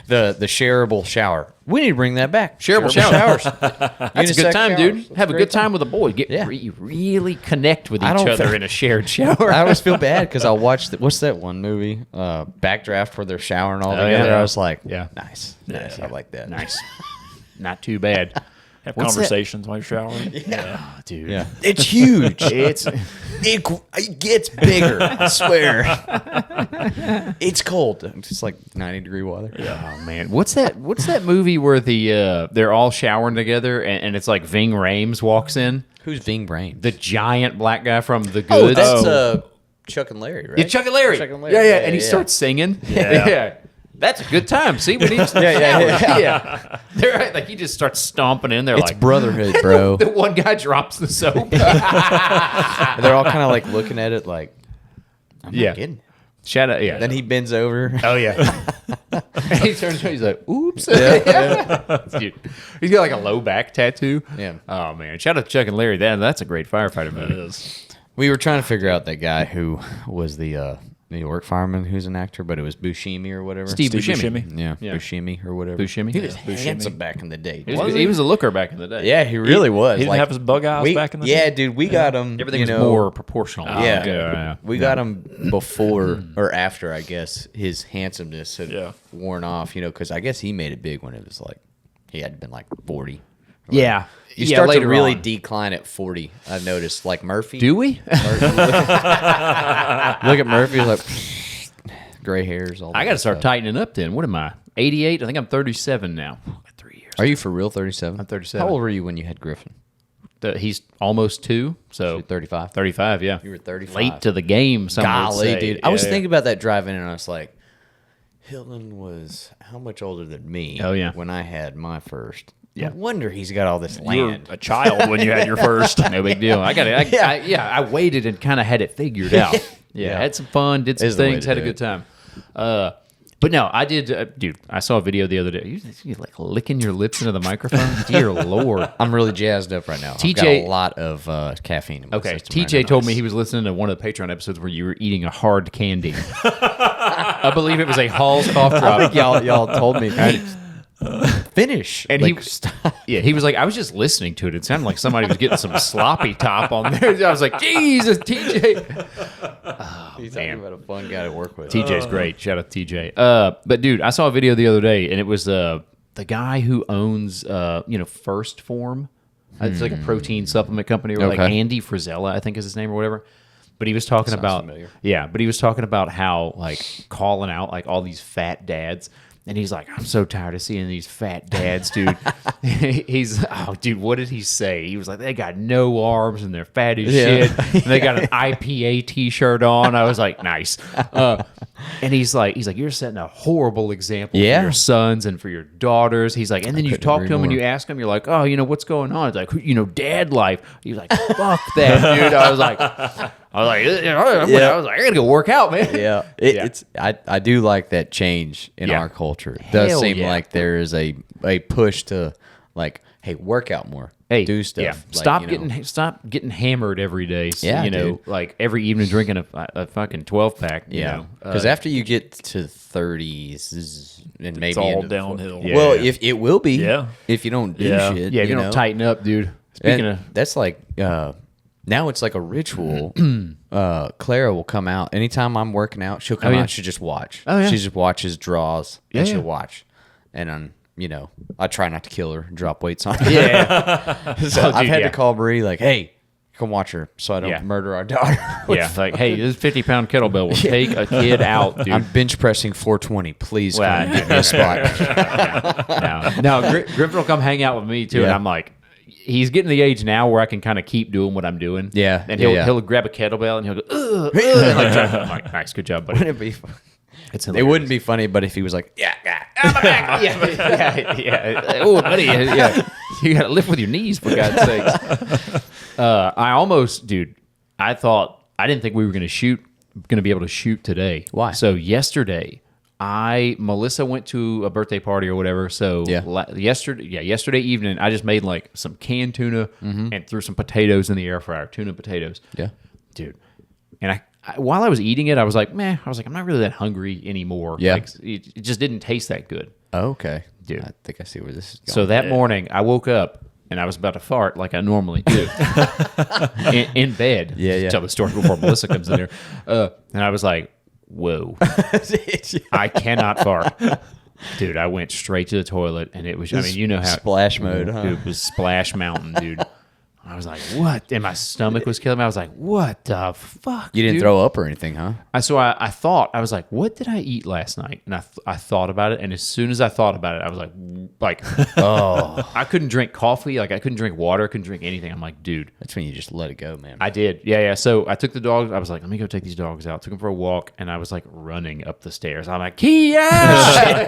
The shareable shower. We need to bring that back. Shareable showers. That's a good Unisex time, showers. dude. That's Have a great good time with the boys. Really connect with each don't other think- in a shared shower. I always feel bad because I watched what's that one movie, Backdraft, where they're showering all together. yeah. I was like, Yeah. nice. I like that. Nice. Not too bad. Have What's that? conversations while you're showering. Oh, dude. Yeah, it's huge. It's It gets bigger. I swear. It's cold. It's like 90-degree water. oh man, what's that movie where they're all showering together and it's like Ving Rhames walks in, Who's Ving Brain? the giant black guy from The Oh, Goods. that's Chuck and Larry, right? Yeah, Chuck and Larry. Chuck and Larry. Yeah, Yeah, and he yeah. starts singing. Yeah. That's a good time. See, we need yeah. They're right, like he just starts stomping in there It's like brotherhood, bro. the one guy drops the soap. They're all kind of like looking at it like, I'm Yeah. not getting it. Shout out, yeah. Then he bends over. Oh yeah. He turns around, he's like, "Oops." Dude, he's got like a low back tattoo. Yeah. Oh man, shout out to Chuck and Larry. That's a great firefighter movie. We were trying to figure out that guy who was the New York fireman who's an actor, but it was Buscemi or whatever. Steve Steve Buscemi. Buscemi. Yeah, Yeah. Buscemi or whatever. Buscemi. He was Yeah. handsome back in the day. He was a looker back in the day. Yeah, he really was. He didn't have his bug eyes back in the Yeah, day? dude, we got him. Everything you was know, more proportional. Yeah, we got him before or after, I guess, his handsomeness had worn off. Because I guess he made it big when it was like he had been like 40. Yeah. You start to later really on. decline at 40. I've noticed, like Murphy. Do we? Look at Murphy, like gray hairs. All I that got to start stuff. tightening up then. What am I? 88? I think I'm 37 now. 3 years. Are you for real? 37. I'm 37. How old were you when you had Griffin? He's almost 2, so 35. 35, yeah. You were 35. Late to the game, some would Golly, say. dude. I was Yeah. thinking about that driving in, and I was like, Hilton was how much older than me? Oh, yeah. When I had my first. Yeah. No wonder he's got all this You were land. a child when you had your first. No big deal. I got it. I waited and kind of had it figured out. Yeah, had some fun, did some Is the way things, to had a do good it. time. But no, I did, dude. I saw a video the other day. You like licking your lips into the microphone. Dear Lord. I'm really jazzed up right now. I've got TJ a lot of caffeine in my Okay, system right TJ now. told me he was listening to one of the Patreon episodes where you were eating a hard candy. I believe it was a Hall's cough I drop. think y'all told me. Finish. And Like, he stop. Yeah, he was like, I was just listening to it. It sounded like somebody was getting some sloppy top on there. I was like, Jesus, TJ. He's man. talking about a fun guy to work with. TJ's great. Shout out to TJ. But dude, I saw a video the other day, and it was the guy who owns First Form. It's like a protein supplement company, or like Okay. Andy Frizella, I think is his name or whatever. But he was talking Sounds about familiar. but he was talking about how like calling out like all these fat dads. And he's like, I'm so tired of seeing these fat dads, dude. Dude, what did he say? He was like, they got no arms and they're fat as Yeah. shit. And they got an IPA t-shirt on. I was like, nice. And he's like, you're setting a horrible example Yeah. for your sons and for your daughters. He's like, and then you couldn't talk agree to him and more. you ask him, you're like, oh, what's going on? It's like, dad life. He's like, fuck that, dude. I was like, I gotta go work out, man. Yeah, it's I do like that change in Yeah. our culture. It does Hell seem yeah. like there is a push to like, hey, work out more, do stuff. Yeah. Like, Stop getting hammered every day. Yeah, dude. like every evening drinking a fucking 12-pack. yeah, because after you get to 30s and maybe It's all into the downhill. Yeah. Well, if it will be, Yeah. if you don't do Yeah. shit, yeah, if you know? don't tighten up, dude. Speaking And of, that's like now it's like a ritual. Clara will come out anytime I'm working out. She'll come yeah. out. She'll just watch. Oh, yeah. She just watches draws and Yeah, she'll yeah. watch. And I try not to kill her and drop weights on her. yeah, So Oh, I've dude, had yeah. to call Bree like, hey, come watch her so I don't Yeah. murder our daughter. yeah, like, hey, this 50-pound kettlebell will take a kid out, dude. I'm bench pressing 420. Please Well, come and give me a spot. No, Griffin will come hang out with me too, and Yeah. I'm like, he's getting the age now where I can kind of keep doing what I'm doing. Yeah, and yeah, he'll yeah. grab a kettlebell and he'll go, ugh, and like, I'm like, nice, good job, buddy. Wouldn't it be fun? It's It wouldn't be funny, but if he was like, yeah, yeah. Oh, buddy, yeah. You got to lift with your knees, for God's sakes. I didn't think we were going to be able to shoot today. Why? So yesterday, Melissa went to a birthday party or whatever. So Yeah. yesterday evening, I just made like some canned tuna and threw some potatoes in the air fryer, tuna potatoes. Yeah. Dude. And while I was eating it, I was like, meh. I was like, I'm not really that hungry anymore. Yeah. Like, it just didn't taste that good. Oh, okay. Dude. I think I see where this is going. So that morning, I woke up and I was about to fart like I normally do in bed. Yeah. Tell the story before Melissa comes in here. And I was like, whoa, I cannot fart. Dude, I went straight to the toilet and it was, I mean, you know how. Splash mode, huh? Dude, it was Splash Mountain, dude. I was like, what? And my stomach was killing me. I was like, what the fuck? You didn't dude? throw up or anything, huh? So I thought, I was like, what did I eat last night? And I thought about it. And as soon as I thought about it, I was like, oh, I couldn't drink coffee. Like I couldn't drink water. I couldn't drink anything. I'm like, dude. That's when you just let it go, man. I did. Yeah. So I took the dogs. I was like, let me go take these dogs out. Took them for a walk. And I was like running up the stairs. I'm like, Kia!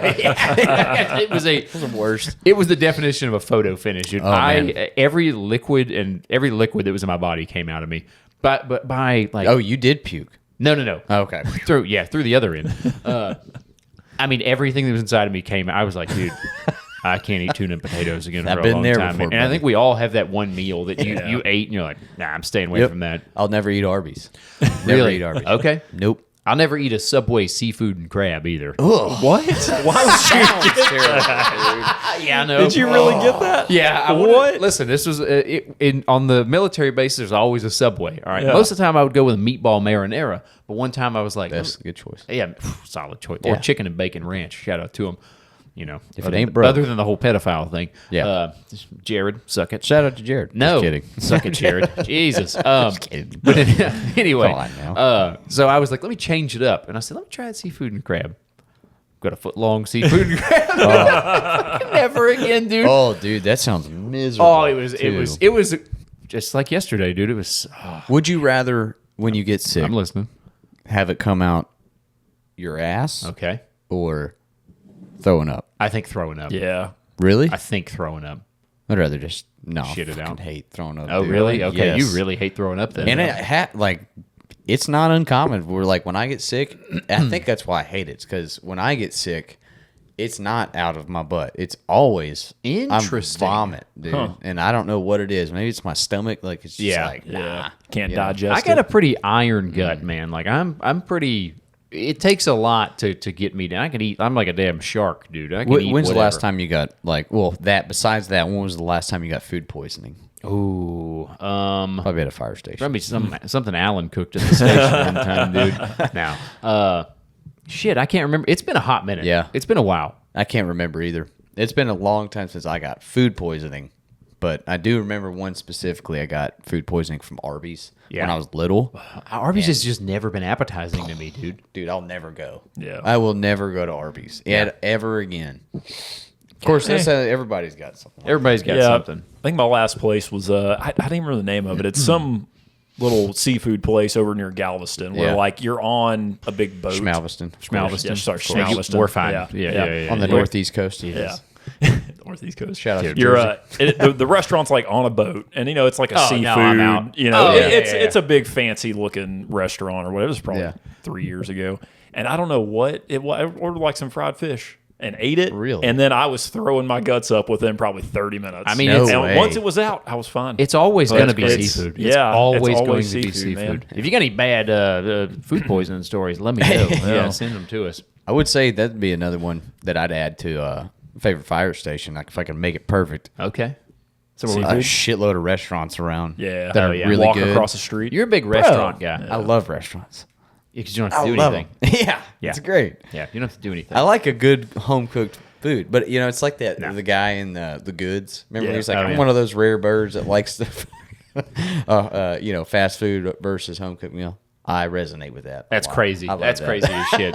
It was the worst. It was the definition of a photo finish, dude. Man. Every liquid that was in my body came out of me. But by like, Oh, you did puke. no. Oh, okay. Through the other end. I mean, everything that was inside of me came. I was like, dude, I can't eat tuna and potatoes again for I've a been long there time. before, And I buddy. think we all have that one meal that you ate, and you're like, nah, I'm staying away from that. I'll never eat Arby's. Never Really? eat Arby's. Okay. Nope. I'll never eat a Subway seafood and crab either. What? Why would you get Yeah, I know. Did you really get that? Yeah. What? Listen, this was on the military base. There's always a Subway. All right. Yeah. Most of the time, I would go with a meatball marinara, but one time I was like, That's a good choice. yeah, solid choice. Or Yeah. chicken and bacon ranch. Shout out to him. You know, If it ain't broke. other than the whole pedophile thing. Yeah. Jared, suck it. Shout out to Jared. No, Just kidding. suck it, Jared. Jesus. kidding. But anyway, Come on now. so I was like, let me change it up, and I said, let me try seafood and crab. Got a foot long seafood and crab. Never again, dude. Oh, dude, that sounds miserable. Oh, it was just like yesterday, dude. It was. Would you rather, when you get sick, I'm listening. have it come out your ass Okay, or throwing up? I think throwing up. Yeah. Really? I think throwing up. I'd rather just Shit it fucking out. hate throwing up. Oh, dude. really? Okay, Yes. you really hate throwing up then. And it's not uncommon. We're like, when I get sick, I think that's why I hate it. It's because when I get sick, it's not out of my butt. It's always Interesting. I'm vomit, dude. Huh. And I don't know what it is. Maybe it's my stomach. Like it's just like nah. Can't You know? digest I got it. a pretty iron gut, man. Like I'm pretty. It takes a lot to get me down. I can eat. I'm like a damn shark, dude. I can eat When's the last whatever. time you got besides that, when was the last time you got food poisoning? Ooh, Probably at a fire station. probably something Alan cooked at the station one time, dude. Now, shit, I can't remember. It's been a hot minute. Yeah. it's been a while. I can't remember either. It's been a long time since I got food poisoning, but I do remember one specifically. I got food poisoning from Arby's when I was little. Arby's has just never been appetizing to me, dude. Dude, I'll never go. Yeah. I will never go to Arby's ever again. Of course, that's how everybody's got something. Everybody's got something. I think my last place was I didn't remember the name of it. It's some little seafood place over near Galveston where Yeah. like you're on a big boat. Schmalveston. Yeah, sorry, Yeah, Schmalveston. we're fine. Yeah. Yeah. On the northeast coast. Yeah. Northeast Coast. Shout out to You're Jersey. the restaurant's like on a boat, and it's like a Oh, seafood. no, I'm out. Oh, yeah, it's a big fancy looking restaurant or whatever. It was probably Yeah. 3 years ago, and I don't know what it was. I ordered like some fried fish and ate it. Really? And then I was throwing my guts up within probably 30 minutes. I mean, No it's, and way. once it was out, I was fine. it's always going to be It's- seafood. yeah, it's it's always going always to be seafood, seafood. man. If you got any bad food poisoning stories, let me know. Yeah, send them to us. I would say that'd be another one that I'd add to favorite fire station. Like if I can make it perfect. Okay. So Seafood? A shitload of restaurants around. yeah. that are yeah. really Walk good. across the street. You're a big restaurant guy. I love restaurants. Because you don't have to do love anything. 'em. Yeah, Yeah. it's great. Yeah, you don't have to do anything. I like a good home cooked food, but it's like that the guy in the goods. Remember, Yeah. he's like, Oh, I'm yeah. one of those rare birds that likes the, fast food versus home cooked meal. I resonate with that. a That's lot. crazy. I love That's that. crazy as shit.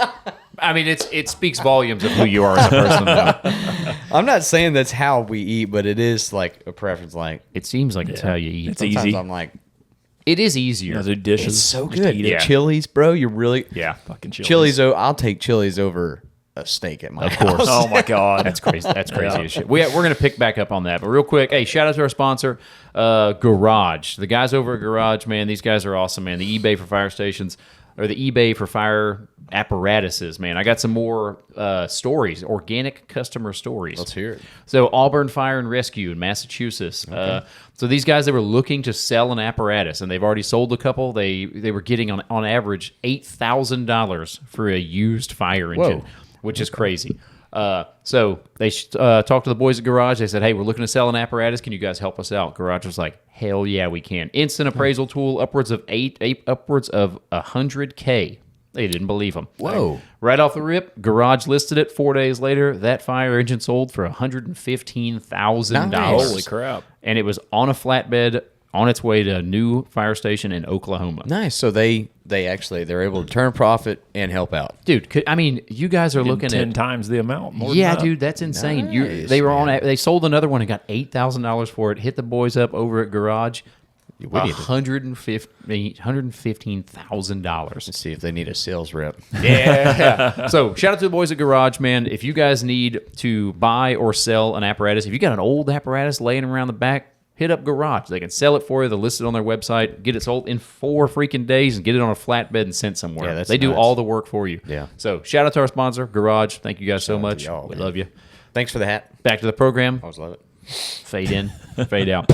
I mean, it speaks volumes of who you are as a person. though. I'm not saying that's how we eat, but it is like a preference. Like It seems like it's how you eat. It's sometimes easy. I'm like, It is easier. Those are dishes. it's so Just good. eat it. Yeah. Chili's, bro. You're really Yeah. Fucking Chili's. Chili's. I'll take Chili's over a steak at my house. Oh my god. That's crazy. That's crazy Yeah. as shit. We're going to pick back up on that. But real quick, hey, shout out to our sponsor, Garage. The guys over at Garage, man, these guys are awesome, man. The eBay for fire stations. or the eBay for fire apparatuses, man. I got some more stories, organic customer stories. Let's hear it. So Auburn Fire and Rescue in Massachusetts. So these guys, they were looking to sell an apparatus, and they've already sold a couple. They were getting on average $8,000 for a used fire engine, which is crazy. So they talked to the boys at Garage. They said, hey, we're looking to sell an apparatus. Can you guys help us out? Garage was like, hell yeah, we can. Instant appraisal tool, upwards of $100K. They didn't believe them. Whoa. Right off the rip, Garage listed it. 4 days later, that fire engine sold for $115,000. Nice. Holy crap. And it was on a flatbed on its way to a new fire station in Oklahoma. Nice. So they're able to turn a profit and help out. Dude, I mean, you guys are looking 10 at times the amount. More yeah, than that. dude, that's insane. Nice, They sold another one and got $8,000 for it. Hit the boys up over at Garage. $115,000. Let's see if they need a sales rep. Yeah. So shout out to the boys at Garage, man. If you guys need to buy or sell an apparatus, if you got an old apparatus laying around the back, hit up Garage. They can sell it for you. They'll list it on their website. Get it sold in 4 freaking days and get it on a flatbed and sent somewhere. Yeah, that's they do nice. all the work for you. Yeah. So shout out to our sponsor, Garage. Thank you guys so out to much. y'all, We man. love you. Thanks for the hat. Back to the program. Always love it. Fade in, fade out.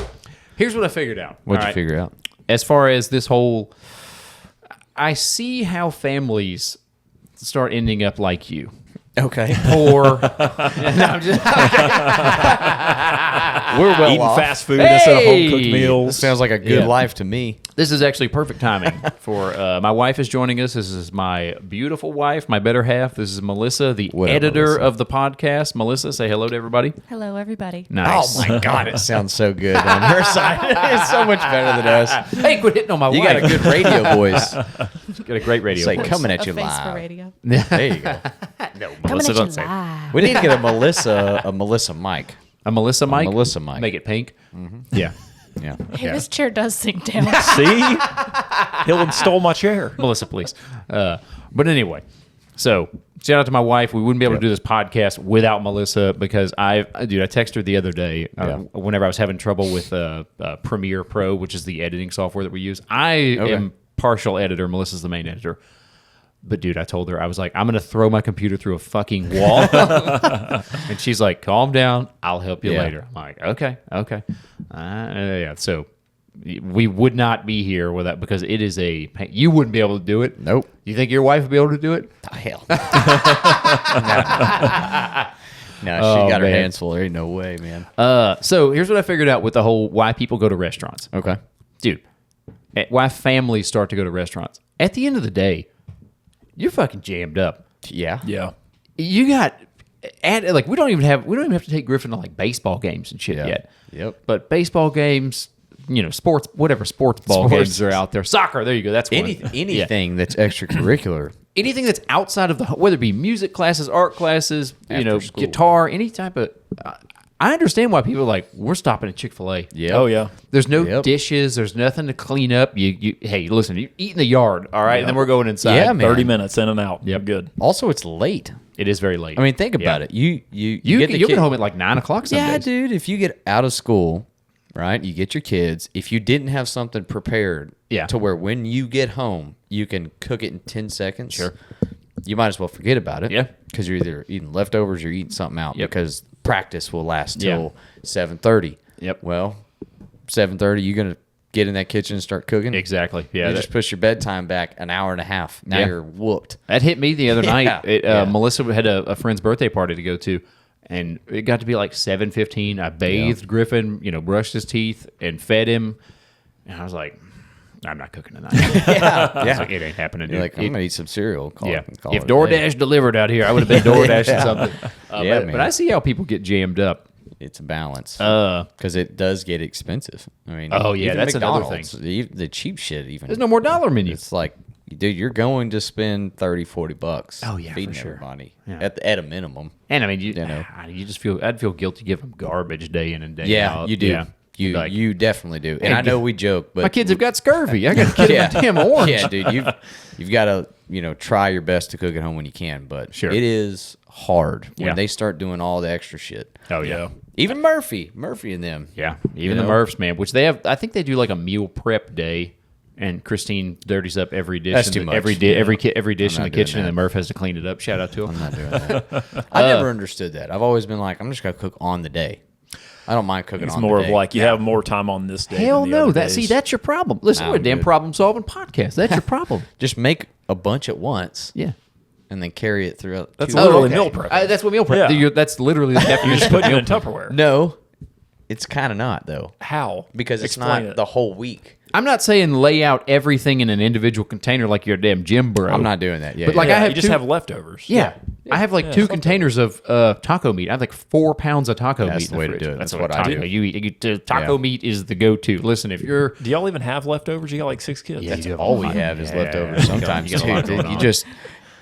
Here's what I figured out. What'd All you right. figure out? As far as this whole, I see how families start ending up like you. Okay. Poor. No, I'm just, We're well Eating off. fast food instead of home cooked Hey! meals. Sounds like a good Yeah. life to me. this is actually perfect timing for my wife is joining us. This is my beautiful wife, my better half. This is Melissa, the What up, editor Melissa? of the podcast. Melissa, say hello to everybody. Hello, everybody. Nice. Oh my God, it sounds so good on her side. It's so much better than us. Hey, quit hitting on my You wife. got a good radio voice. Got a great radio It's like voice. coming at A you face live. for radio. There you go. No, Coming Melissa, at don't you say it. live. We need to get a Melissa mic. A Melissa mic? Melissa mic. Make it pink? Yeah. Yeah. Hey, this chair does sink down. See? Helen stole my chair. Melissa, please. But anyway, so shout out to my wife. We wouldn't be able to do this podcast without Melissa because I texted her the other day whenever I was having trouble with Premiere Pro, which is the editing software that we use. I am partial editor. Melissa's the main editor. But dude, I told her, I was like, I'm going to throw my computer through a fucking wall. And she's like, calm down. I'll help you later. I'm like, okay. Yeah. So we would not be here with that because it is you wouldn't be able to do it. Nope. You think your wife would be able to do it? Oh, hell. No, she got her man. hands full. There ain't no way, man. So here's what I figured out with the whole why people go to restaurants. Okay. Dude, why families start to go to restaurants. At the end of the day, you're fucking jammed up. Yeah. Yeah. You got we don't even have to take Griffin to like baseball games and shit yet. Yep. But baseball games, sports, whatever sports ball games are out there. Soccer, there you go. That's one. Anything that's extracurricular. Anything that's outside of whether it be music classes, art classes, After school. guitar, any type of. I understand why people are like, we're stopping at Chick-fil-A. Yeah. Oh, yeah. There's no Yep. dishes. There's nothing to clean up. Hey, listen, you eat in the yard, all right? And then we're going inside. Yeah, man. 30 minutes in and out. Yep. Good. Also, it's late. It is very late. I mean, think about it. You get home at like 9 o'clock some Yeah, days. dude. If you get out of school, right, you get your kids. If you didn't have something prepared to where when you get home, you can cook it in 10 seconds. Sure. You might as well forget about it. Yeah. Because you're either eating leftovers or you're eating something out. Yep. Because practice will last Yeah. till 7:30. Yep. Well, 7:30, you're going to get in that kitchen and start cooking. Exactly. Yeah. You just push your bedtime back an hour and a half. Now Yeah. you're whooped. That hit me the other night. Yeah. Melissa had a friend's birthday party to go to, and it got to be like 7:15. I bathed Griffin, brushed his teeth, and fed him. And I was like, I'm not cooking tonight. I was like, it ain't happening. You're dude. like, I'm going to eat some cereal. Call Yeah. it, call If it a day. DoorDash delivered out here, I would have been DoorDashing something. Yeah, man. But I see how people get jammed up. It's a balance. Because it does get expensive. I mean, Oh, yeah, even that's another McDonald's, The cheap shit even. There's no more dollar menu. It's like, dude, you're going to spend $30-$40. Oh, yeah, feeding for sure. everybody Yeah. at a minimum. And I mean, I'd feel guilty giving them garbage day in and day out. You do. Yeah. You definitely do. And Hey, I know we joke, but my kids have got scurvy. I got to get them a damn orange. Yeah, dude, you've got to try your best to cook at home when you can, but Sure. it is hard when Yeah. they start doing all the extra shit. Oh yeah. Even Murphy and them. Yeah, even You the know? Murphs, man. Which they have, I think they do like a meal prep day, and Christine dirties up every dish. That's in too the- much. Every dish in not the doing kitchen, and then Murph has to clean it up. Shout out to him. I'm not doing that. I never understood that. I've always been like, I'm just gonna cook on the day. I don't mind cooking It's on more the of day. like you have more time on this day. Hell than the no! other That's days. your problem. Listen, we're a I'm damn good. problem solving podcast. That's your problem. just make a bunch at once. Yeah. And then carry it throughout. That's 2 literally weeks. meal prep. That's what meal prep. Yeah. That's literally the definition. You're just of putting it meal in prep. Tupperware. No, it's kind of not though, How? because it's Explain not it. the whole week. I'm not saying lay out everything in an individual container like you're a damn gym bro. I'm not doing that. Yeah, But like yeah. I have you just two- have leftovers. Yeah. I have like 2 containers of taco meat. I have like 4 pounds of taco That's meat in the way the to fridge. do it. That's That's what what I taco do. you eat. Taco Yeah. meat is the go-to. Listen, if you're Do y'all even have leftovers? You got like 6 kids. you have all we a lot. have is Yeah, leftovers you got- sometimes you got a lot too. going You on. just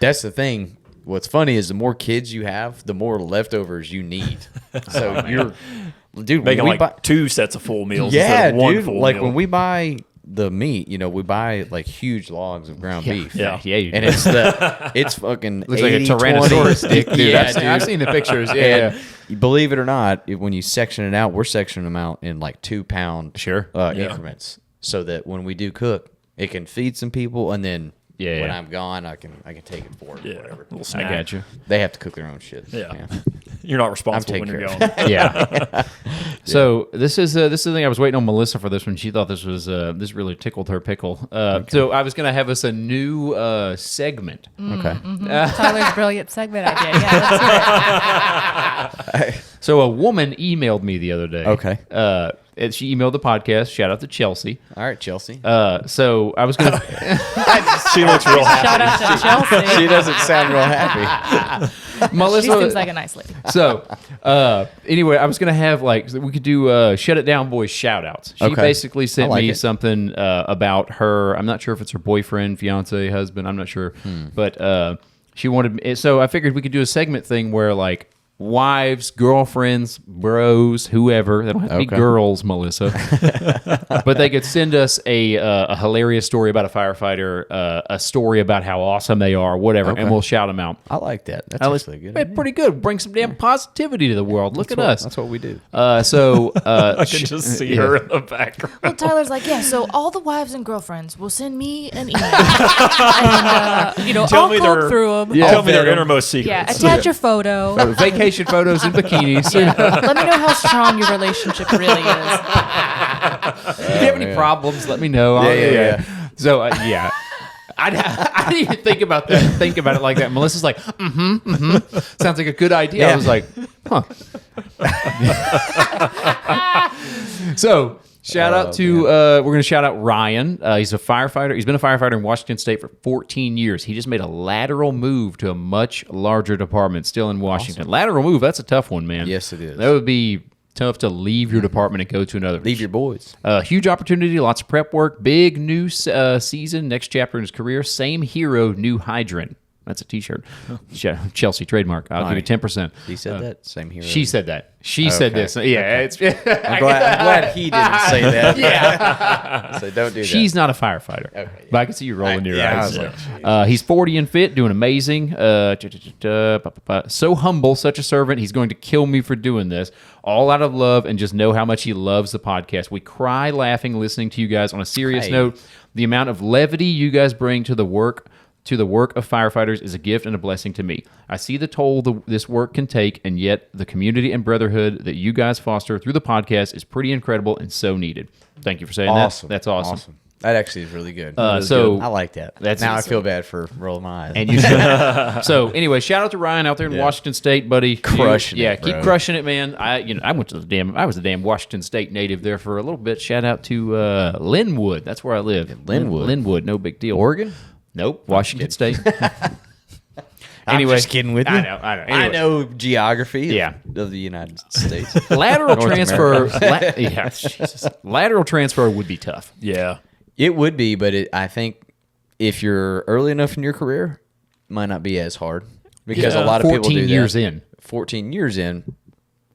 that's the thing. What's funny is the more kids you have, the more leftovers you need. So you're, dude, Making when we like buy, 2 sets of full meals yeah, instead of one dude. full Like meal. when we buy the meat, we buy like huge logs of ground beef. Yeah. Yeah, you And do. it's fucking Looks like a 80, Tyrannosaurus 20. dick, dude. Yeah, I've seen the pictures. Yeah, And believe it or not, when you section it out, we're sectioning them out in like 2 pound Sure. increments, so that when we do cook, it can feed some people, and then Yeah, when yeah. I'm gone, I can take it forward. yeah, Or whatever. little I snack. got you. They have to cook their own shit. Yeah. You're not responsible when taking you're care of going. Yeah. So this is the thing. I was waiting on Melissa for this one. She thought this was this really tickled her pickle. So I was gonna have us a new segment. Okay. Tyler's brilliant segment idea. Yeah, let's hear it. So a woman emailed me the other day. Okay. And she emailed the podcast. Shout out to Chelsea. All right, Chelsea. So I was gonna. She looks real happy. Shout out to Chelsea. She doesn't sound real happy. Melissa. She seems like a nice lady. So, anyway, I was gonna have we could do Shut It Down Boys shout outs. She Okay. basically sent I like me it. something about her. I'm not sure if it's her boyfriend, fiance, husband. I'm not sure, but she wanted. So I figured we could do a segment thing where like wives, girlfriends, bros, whoever. They don't have to be Okay. girls, Melissa, but they could send us a hilarious story about a firefighter, a story about how awesome they are, whatever, and Okay. we'll shout them out. I like that. That's I was- actually a good. hey, idea. pretty good. Bring some damn positivity to the world. Look at us. That's what we do. So I can just see her in the background. Well, Tyler's like, yeah, so all the wives and girlfriends will send me an email. And, Tell I'll me comb their- through them. Tell me their Venom. innermost secrets. Yeah, attach your photo. vacation photos in bikinis. Let me know how strong your relationship really is. If you have any problems, let me know. Yeah. So yeah. I didn't even think about that. Think about it like that. Melissa's like, sounds like a good idea. I Yeah. was like, huh. So shout out to we're going to shout out Ryan. He's a firefighter. He's been a firefighter in Washington State for 14 years. He just made a lateral move to a much larger department, still in Washington. Lateral move. That's a tough one, man. Yes, it is. That would be tough to leave your department and go to another. Leave your boys. Huge opportunity, lots of prep work, big new season, next chapter in his career. Same hero, new hydrant. That's a T-shirt. Chelsea trademark. I'll give you 10%. He said that. Same hero. She said that. She said Okay. this. Yeah, it's. I'm glad he didn't say that. Yeah. So don't do that. She's not a firefighter. Okay, yeah. But I can see you rolling your I eyes. was like, He's 40 and fit, doing amazing. So humble, such a servant. He's going to kill me for doing this. All out of love, and just know how much he loves the podcast. We cry laughing listening to you guys. On a serious Hey. note, the amount of levity you guys bring to the work of firefighters is a gift and a blessing to me. I see the toll this work can take, and yet the community and brotherhood that you guys foster through the podcast is pretty incredible and so needed. Thank you for saying awesome. that. That's awesome. That actually is really good. So- I like that. That's- Now I feel bad for rolling my eyes. And you so anyway, shout out to Ryan out there in Washington State, buddy. Crushing it, keep bro. crushing it, man. I was a damn Washington State native there for a little bit. Shout out to Linwood. That's where I live. Linwood, no big deal. Oregon? Nope, Washington State. I'm just kidding with you. I know. I Anyway. know geography Yeah. of the United States. Lateral North transfer. Jesus. Lateral transfer would be tough. Yeah. It would be, but I think if you're early enough in your career, it might not be as hard because a lot of people do 14 that. years in. 14 years in,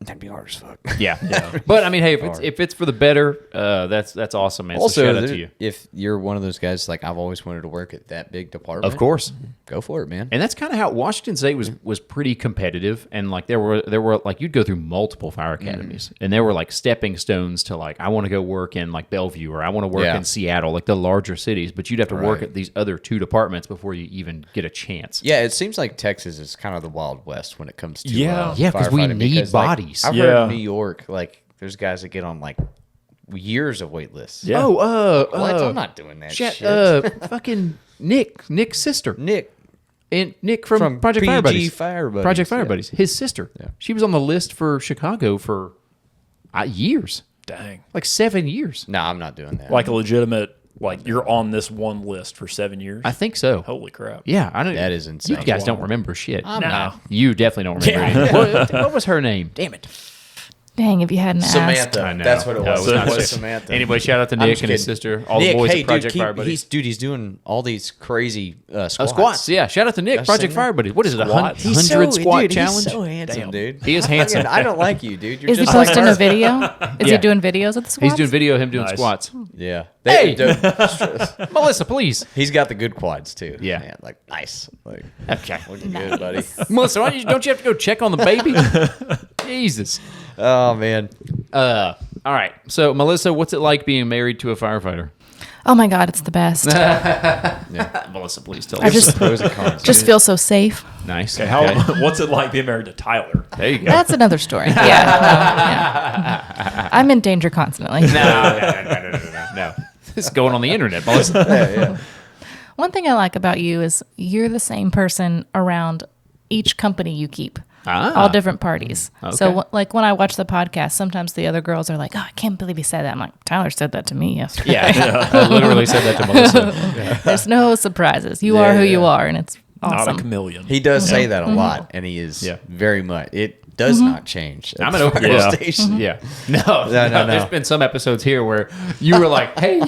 That'd be hard as fuck. Yeah. But I mean, hey, if it's for the better, that's awesome, man. Also, so shout out to you. if you're one of those guys like I've always wanted to work at that big department, Of course. go for it, man. And that's kind of how Washington State was pretty competitive, and like there were like you'd go through multiple fire academies, and there were like stepping stones to like I want to go work in like Bellevue or I want to work in Seattle, like the larger cities, but you'd have to work at these other 2 departments before you even get a chance. Yeah, it seems like Texas is kind of the Wild West when it comes to Yeah, 'cause we firefighting, need like, bodies. I've heard in New York, like there's guys that get on like years of wait lists. Yeah. Oh, What? I'm not doing that shit. fucking Nick's sister. Nick From Project Fire PG Buddies. Fire Buddies. Project Fire Yeah. Buddies. His sister. Yeah. She was on the list for Chicago for years. Dang. Like 7 years. No, I'm not doing that. Like a legitimate, like you're on this one list for 7 years. I think so. Holy crap. Yeah, I don't. That is insane. You guys don't remember shit. No. You definitely don't remember. Anything. What was her name? Damn it. Dang, if you hadn't asked. Samantha. I know. That's what it No, was. it was It not was Samantha. Samantha. Anyway, shout out to I'm Nick just and his kidding. sister, all Nick, the boys hey, at Project dude, Fire Buddies. he's doing all these crazy squats. Squats, yeah. Shout out to Nick, I've Project seen Fire him. Buddies. What is it, a Squats. 100 squat dude, challenge? He's so handsome, dude. He is handsome. I don't like you, dude. You're Is he just like posting her. a video? Is Yeah. he doing videos of the squats? He's doing video of him doing Nice. squats. Yeah. Hey! Dude, Melissa, please. he's got the good quads too. Yeah. Man, like nice. Like Okay. looking good, buddy. Melissa, don't you have to go check on the baby? Jesus. Oh man. All right. So, Melissa, what's it like being married to a firefighter? Oh my God, it's the best. Melissa, please tell I us. just Pros and cons. just feel so safe. Nice. Okay, what's it like being married to Tyler? There you go. That's another story. Yeah. I'm in danger constantly. No. This is going on the internet, Melissa. One thing I like about you is you're the same person around each company you keep. All different parties. Okay. So, like when I watch the podcast, sometimes the other girls are like, "Oh, I can't believe he said that." I'm like, "Tyler said that to me yesterday." Yeah. I literally said that to Melissa. There's no surprises. You are who you are, and it's Not a awesome. chameleon. He does say that a lot, and he is very much. It does not change. I'm an open fire book. station. Yeah. No. There's been some episodes here where you were like, hey,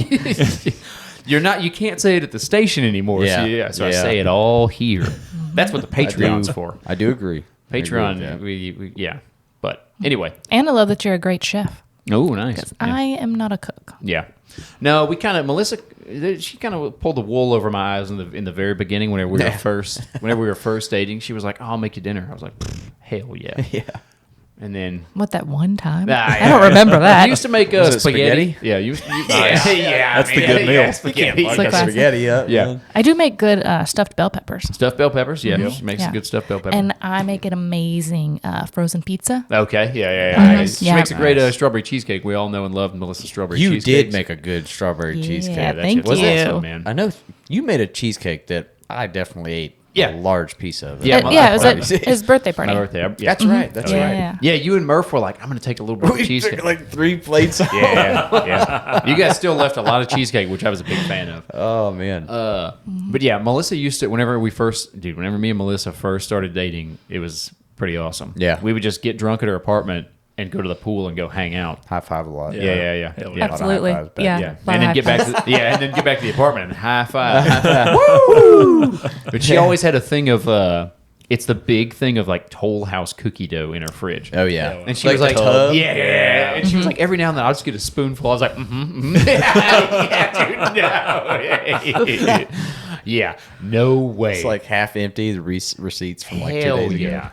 you can't say it at the station anymore. Yeah. So I Yeah. say it all here. That's what the Patreon's for. I do agree. I agree with Patreon, that. we yeah. But anyway. And I love that you're a great chef. Oh, nice. Yeah. I am not a cook. Yeah. No, Melissa, she kind of pulled the wool over my eyes in the very beginning whenever we were first dating. She was like, "Oh, I'll make you dinner." I was like, "Hell yeah." Yeah. And then What, that one time? Nah, I don't remember that. you used to make Was it spaghetti. spaghetti? Yeah, yeah, That's the good meal. Spaghetti. It's like classic. Spaghetti up. Yeah. I do make good stuffed bell peppers. Stuffed bell peppers. Yeah, she makes Yeah. a good stuffed bell pepper. And I make an amazing frozen pizza. Okay, yeah. She Yeah. makes a great strawberry cheesecake. We all know and love Melissa's strawberry You cheesecake. did make a good strawberry Yeah, cheesecake. thank was you. awesome, man. I know you made a cheesecake that I definitely ate Yeah. a large piece of. Yeah, Yeah, it was at his birthday party. My birthday. Yeah. That's right. That's Yeah, right. yeah. Yeah, you and Murph were like, I'm going to take a little bit of We cheesecake. took like 3 plates. Yeah. You guys still left a lot of cheesecake, which I was a big fan of. Oh man. But yeah, Melissa used to, whenever me and Melissa first started dating, it was pretty awesome. Yeah. We would just get drunk at her apartment and go to the pool and go hang out. High five a lot. Yeah. Hell yeah. Absolutely. high fives back. Yeah. Yeah, A lot and of then high get back fives. to the apartment and high five. Woo! But she always had a thing of it's the big thing of like Toll House cookie dough in her fridge. Oh yeah. And she Like was like, the tub? yeah. And she was like, every now and then I'll just get a spoonful. I was like, yeah, dude, no. Yeah, no way. It's like half empty. The receipts from like 2 hell days ago. yeah.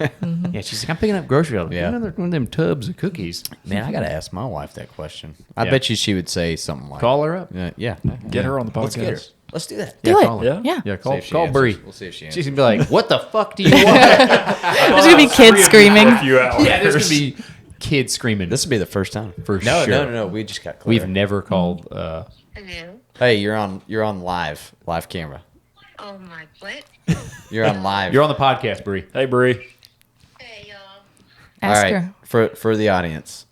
Yeah, she's like, I'm picking up groceries. I was like, Yeah. another one of them tubs of cookies. Man, I gotta ask my wife that question. I Yeah. bet you she would say something like, Call her up. Yeah. Get her on the Let's get her. podcast. Let's do that. Do it. call her. Yeah? Yeah. Yeah, See call if she answers. Bree. We'll see if she She's answers. gonna be like, "What the fuck do you want?" There's going to be kids screaming. For a few hours. Yeah, there's gonna be kids screaming. This would be the first time. For no, sure. No. We just got clear. We've never called. Hello. Hey, you're on live camera. Oh my, what? You're on live. You're on the podcast, Bree. Hey, Bree. Hey y'all. Ask All right, her. for the audience.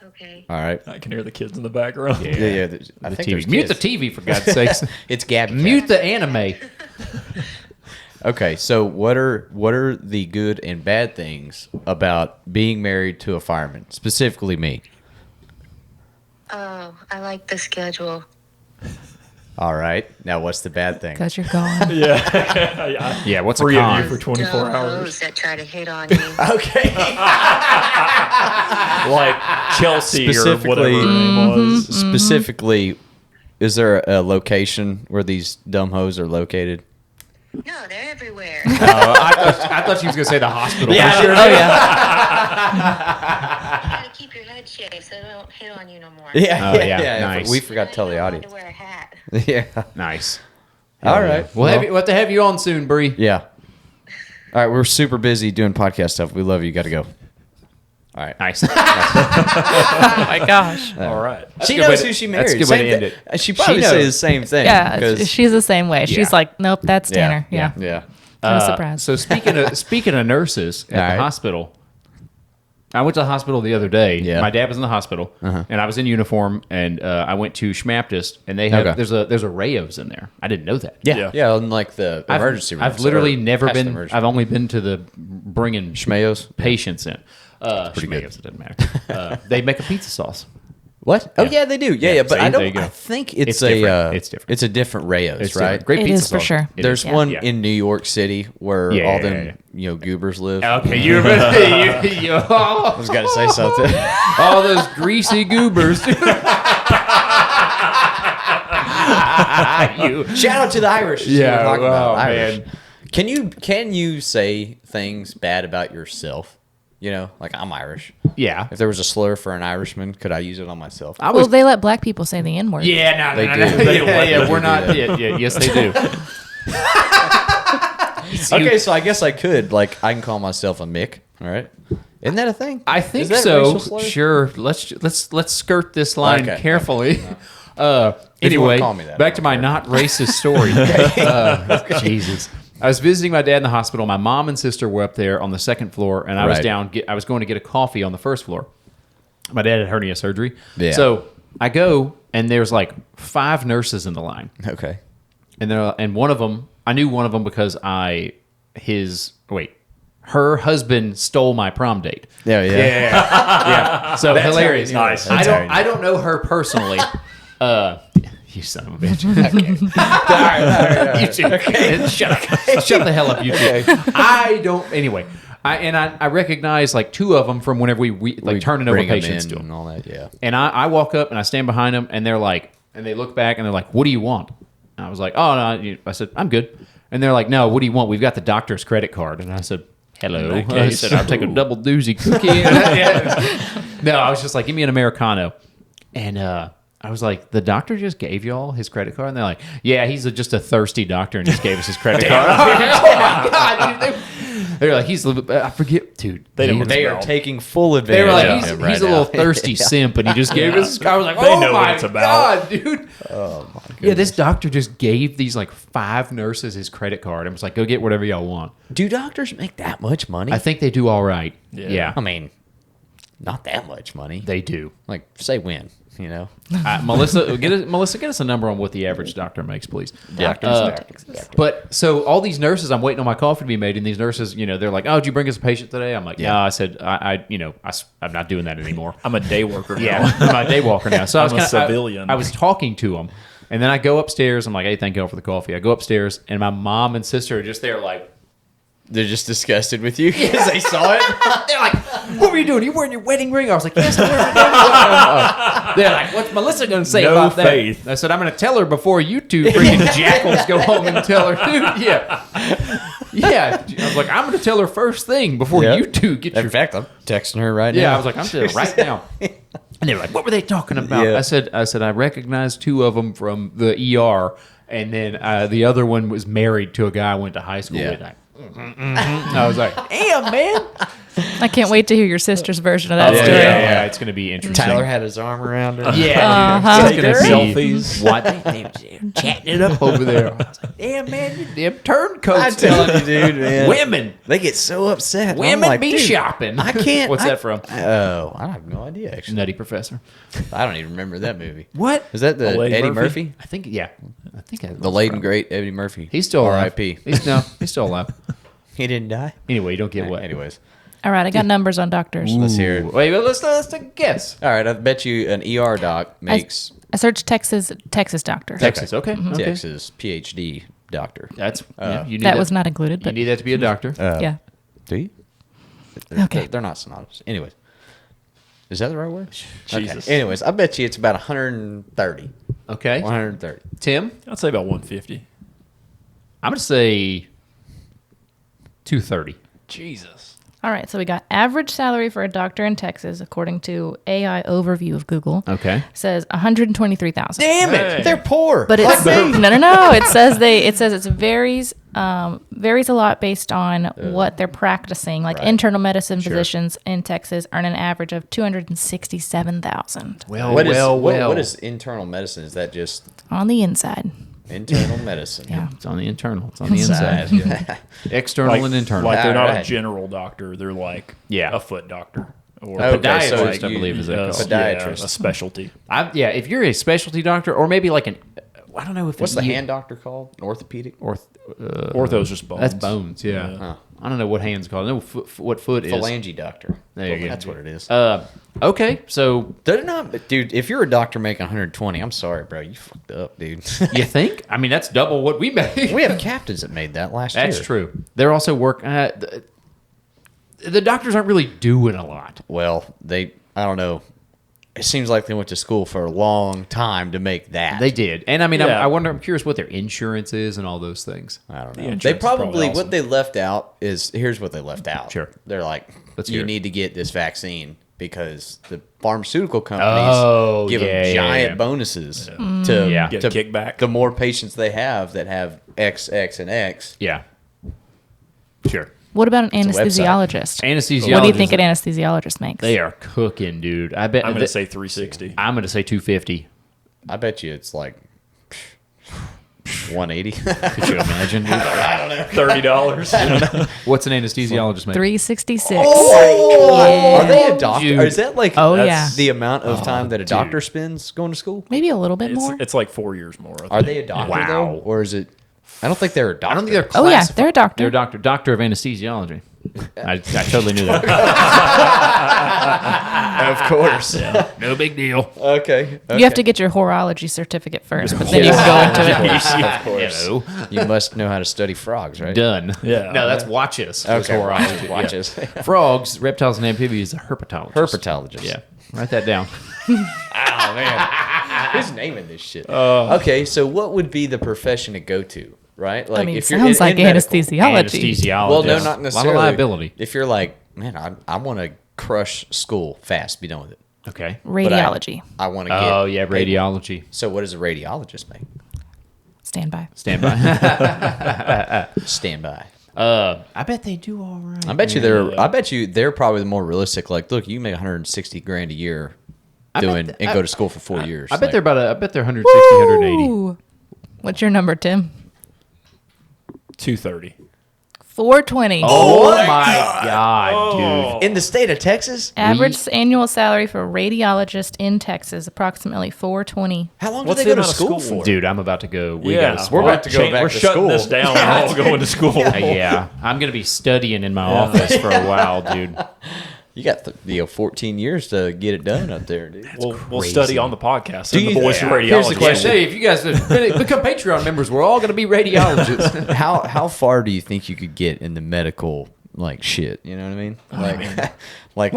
Okay. All right. I can hear the kids in the background. Yeah. I The think TV. there's Mute the kids. TV for God's sakes. It's Gabby. Mute the anime. Okay, so what are the good and bad things about being married to a fireman, specifically me? Oh, I like the schedule. All right. Now, what's the bad thing? Because you're gone. Yeah, what's a Free of con? you for 24 Dumb hours. hoes that try to hit on you. Okay. Like Chelsea or Specifically- whatever her name was. Specifically, is there a location where these dumb hoes are located? No, they're everywhere. I thought she was going to say the hospital. Yeah, for sure. oh yeah. You gotta keep your head shaved so they don't hit on you no more. Yeah, Oh, yeah, nice. We forgot to tell the You don't audience. want to wear a hat. Yeah. Nice. All right. We'll have to have you on soon, Bree. Yeah. All right, we're super busy doing podcast stuff. We love you. Got to go. All right. Nice. Oh my gosh. All right. She a good way knows to- who she that's a married. good way to Same end thing. it. She probably knows. say the same thing. Yeah, 'cause- she's the same way. She's Yeah. like, nope, that's Tanner. Yeah. Yeah. No surprise. So speaking of nurses at All right. the hospital, I went to the hospital the other day. Yeah. My dad was in the hospital, and I was in uniform, and I went to Schmaptist, and they have Okay. there's a Rayo's in there. I didn't know that. Yeah. Yeah. Unlike the emergency room. I've literally never been. I've only been to the bringing Schmayos? patients in. pretty good. Schmayos, it doesn't matter. They make a pizza sauce. What? Oh yeah, they do. Yeah, Yeah, but see, I there you don't. go. I think it's, It's a. different. It's different. It's a different Rayo's, It's right? different. Great It pizza is for sauce. sure. It There's is. one Yeah. in New York City where Yeah, all yeah, them goobers live. Okay, you I was got to say something. all those greasy goobers. Shout out to the Irish. is who Yeah, we're talking well, about, Irish. man. Can you say things bad about yourself? You know, like I'm Irish. Yeah. If there was a slur for an Irishman, could I use it on myself? I Well, was. they let black people say the N word. Yeah, no, They no, do. no, no. They Yeah, let yeah, people we're do not. that. Yeah, yes, they do. Okay, so I guess I could. Like, I can call myself a Mick. All right. Isn't that a thing? I think Is that a so. racial slur? Sure. Let's skirt this line Okay. carefully. If you wanna Anyway, call me that, back I to don't my care. not racist story. Jesus. I was visiting my dad in the hospital. My mom and sister were up there on the second floor, and I was Right. down. I was going to get a coffee on the first floor. My dad had hernia surgery. Yeah. So I go, and there's like 5 nurses in the line. Okay. And one of them, I knew one of them because her husband stole my prom date. Yeah. Yeah. So hilarious. Nice. I don't know her personally. You son of a bitch. You two. Shut the hell up, you two. I don't. Anyway, I recognize like 2 of them from whenever we turning over Bring 'em patients in to them. and all that. Yeah. And I walk up and I stand behind them, and they're like, and they look back and they're like, "What do you want?" And I was like, "Oh no," I said, "I'm good." And they're like, "No, what do you want? We've got the doctor's credit card." And I said, "Hello." I said, "I'll take a double doozy cookie." No, I was just like, "Give me an Americano." And I was like, "The doctor just gave y'all his credit card?" And they're like, "Yeah, he's just a thirsty doctor and just gave us his credit card." Oh my god, dude. They're like, "He's I forget, dude." They know They are about. taking full They advantage were like, of he's, him right he's a now. little thirsty simp, and he just gave us. I was like, They oh know what my it's about. god, dude! Oh my god! Yeah, this doctor just gave these like 5 nurses his credit card and was like, "Go get whatever y'all want." Do doctors make that much money? I think they do all right. Yeah, I mean, not that much money. they do. Like, say when, you know? Melissa, get us a number on what the average doctor makes, please. Doctors. But so all these nurses, I'm waiting on my coffee to be made, and these nurses, they're like, "Oh, did you bring us a patient today?" I'm like, Yeah. "No," I said, I'm not doing that anymore. I'm a day worker. Yeah, I'm a day walker now. So I was I'm a kinda, civilian. I was talking to him, and then I go upstairs. I'm like, "Hey, thank you all for the coffee." I go upstairs, and my mom and sister are just there, like They're just disgusted with you because they saw it. they're like, "What were you doing? You wearing your wedding ring?" I was like, "Yes, I'm wearing my They're like, "What's Melissa going to say No about that?" faith. I said, "I'm going to tell her before you 2 freaking jackals go home and tell her, dude." Yeah. Yeah, I was like, "I'm going to tell her first thing before Yep. you 2 get In your." fact, I'm texting her right now. Yeah, I was like, "I'm telling her right now." And they were like, "What were they talking about?" Yeah. I said, I recognized 2 of them from the ER, and then the other one was married to a guy I went to high school Yeah. with. I was like, "Damn, man." I can't wait to hear your sister's version of that Yeah, story. yeah, it's going to be interesting. Tyler had his arm around her. Yeah, Uh-huh. dude. It's going to be Selfies. what they were chatting it up over there. I was like, "Damn, man, you damn turncoats." I'm telling you, dude, man. Women. They get so upset. I'm Women like, be dude, shopping. I can't. What's that from? Oh, I have no idea, actually. Nutty Professor. I don't even remember that movie. What? Is that the Lady Eddie Murphy? Murphy? I think, yeah. I think The late and great Eddie Murphy. He's still alive. R.I.P. He's still alive. He didn't die? Anyway, you don't get what. Anyways. All right, I got numbers on doctors. Let's hear it. Wait, let's take a guess. All right, I bet you an ER doc makes I searched Texas doctor. Texas, okay. okay. Texas PhD doctor. That's you need That was not included, You but need that to be a doctor. yeah. Do you? Okay. They're not synonymous. Anyways. Is that the right word? Jesus. Okay. Anyways, I bet you it's about 130. Okay. 130. Tim, I'd say about 150. I'm going to say 230. Jesus. All right, so we got average salary for a doctor in Texas, according to AI overview of Google. Okay. Says 123,000. Damn it! Hey. They're poor. But it's no. It says it varies a lot based on what they're practicing. Like internal medicine physicians in Texas earn an average of 267,000 what is internal medicine? Is that just on the inside. internal medicine? Yeah. It's on the internal. It's on the inside. External and internal. Like they're not a Alright. general doctor. They're like Yeah. a foot doctor. Or Okay, so Podiatrist, I believe, is that called. Podiatrist. a specialty. Yeah, if you're a specialty doctor, or maybe like I don't know if What's the you- hand doctor called? An orthopedic? Ortho's just bones. That's bones. Yeah. Huh. I don't know what hand's called. I know what foot is. Phalange doctor. There you go. That's what it is. Okay, so They're not, dude. If you're a doctor making 120, I'm sorry, bro. You fucked up, dude. you think? I mean, that's double what we make. We have captains that made that last year. That's true. They're also the doctors aren't really doing a lot. Well, I don't know. It seems like they went to school for a long time to make that. They did, and I mean, Yeah. I'm curious what their insurance is and all those things. I don't know. insurance They is probably probably awesome. what they left out is here's what they left out. Sure. They're like, Let's hear you it. need to get this vaccine because the pharmaceutical companies give them giant bonuses to Yeah. Get to a kickback. The more patients they have that have X, X, and X. Yeah, sure. What about an a website. anesthesiologist? Anesthesiologist. What do you think an anesthesiologist makes? They are cooking, dude. I bet. I'm going to say 360. I'm going to say 250. I bet you it's like 180. Could you imagine? $30. What's an anesthesiologist make? 366. Oh, are they a doctor? Dude. Or is that like Oh, yeah. the amount of time that a doctor spends going to school? Maybe a little bit more. It's like 4 years more. I Are think. they a doctor Wow. though, or is it? I don't think they're a doctor. I don't think they're. Oh, yeah, classified- they're a doctor. They're a doctor. Doctor of anesthesiology. I totally knew that. Of course. No big deal. Okay. You have to get your horology certificate first, but then you can go into it. Of course. Hello. You must know how to study frogs, right? Done. Yeah. No, that's watches. Okay. Horology. Watch Yeah. us. Frogs, reptiles, and amphibians. A herpetologist. Herpetologist. Yeah. Write that down. Oh man. Who's naming this shit? Okay, so what would be the profession to go to? Right? Like I mean, if you're sounds like medical- anesthesiology. Anesthesiologist. Well, no, not necessarily. A lot of liability. If you're like, man, I want to crush school fast, be done with it. Okay. But Radiology. I want to get. Oh yeah, paid. radiology. So what does a radiologist make? Stand by. Stand by. Stand by. I bet they do all right. I bet you they're. I bet you they're probably the more realistic. Like, look, you make 160 grand a year doing and go to school for 4 years. I bet they're about. I bet they're 160, 180. Ooh. What's your number, Tim? 230. 420. Oh my god, dude! in the state of Texas. Average annual salary for a radiologist in Texas, approximately 420. How long What's do they the go to amount of school school? for? Dude, I'm about to go. We Yeah, gotta we're about to go change- back We're to shutting school. this down. We're all going to school. Yeah, I'm gonna be studying in my office for a while, dude. You got 14 years to get it done up there, dude. We'll study on the podcast. Send the you- boys to yeah. radiology. Here's the Yeah, question. say if you guys become Patreon members, we're all gonna be radiologists. How far do you think you could get in the medical like shit? You know what I mean? Like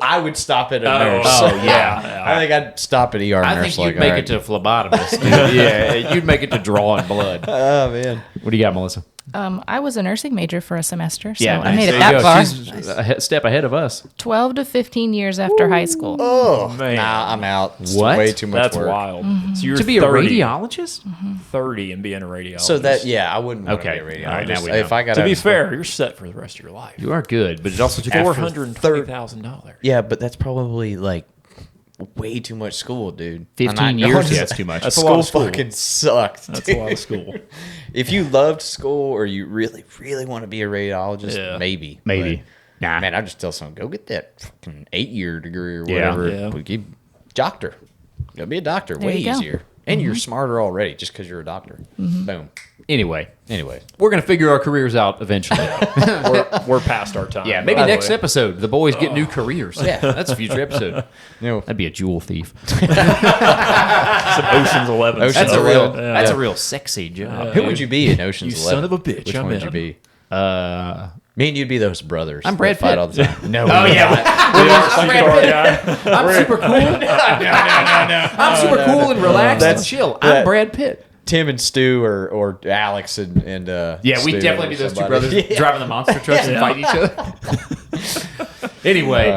I would stop at a nurse. yeah. I think I'd stop at ER I nurse. think you'd like, make all it to phlebotomist. Dude. Yeah, you'd make it to drawing blood. Oh man. What do you got, Melissa? I was a nursing major for a semester, so Yeah, I made it there you that go. far. She's a step ahead of us. 12 to 15 years after high school. Oh man. nah, I'm out. It's What? way too much That's work. wild. So you're To be 30, a radiologist? 30 and being a radiologist. So that I wouldn't want Okay. to be a All right, now radiologist. we know. If I got to be fair, you're set for the rest of your life. You are good, but it also took $420,000. yeah, but that's probably like way too much school, dude. 15 I'm not years? going to- Yeah, it's too much. That's a School lot of school. fucking sucked. That's a lot of school. If you loved school or you really, really want to be a radiologist, Yeah. maybe. Maybe. Nah. But, man, I just tell someone, go get that fucking 8-year degree or Yeah. whatever. Yeah. But you doctor. Go be a doctor. There Way you go. easier. And you're smarter already just because you're a doctor. Boom. Anyway, Anyway, we're going to figure our careers out eventually. We're past our time. Yeah, maybe by the next way. episode, the boys get new careers. Yeah, that's a future episode. no, That'd be a jewel thief. Some Ocean's 11. Ocean's That's stuff. a real, 11. that's a real sexy job. who would you be in Ocean's You 11? son of a bitch, Which I'm one would in. you be? Uh, Me and you'd be those brothers. I'm Brad that fight Pitt. all the time. No. oh yeah, I'm Brad Pitt. I'm super cool. no. I'm super cool and relaxed and chill. I'm that- Brad Pitt. Tim and Stu or Alex and Yeah, we Stu definitely or be those two somebody. brothers Yeah. driving the monster trucks and fight each other. Anyway,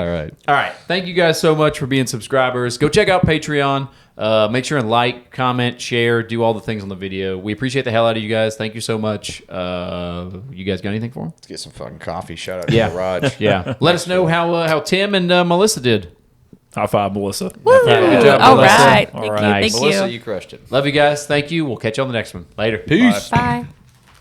all right. Thank you guys so much for being subscribers. Go check out Patreon. Make sure and like, comment, share, do all the things on the video. We appreciate the hell out of you guys. Thank you so much. You guys got anything for them? Let's get some fucking coffee. Shout out to Yeah. the Raj. Yeah. Let us know how Tim and Melissa did. High five, Melissa. Woo! Good job, All Melissa. right. All Thank right. you. Thank Melissa, you. you crushed it. Love you guys. Thank you. We'll catch you on the next one. Later. Peace. Bye.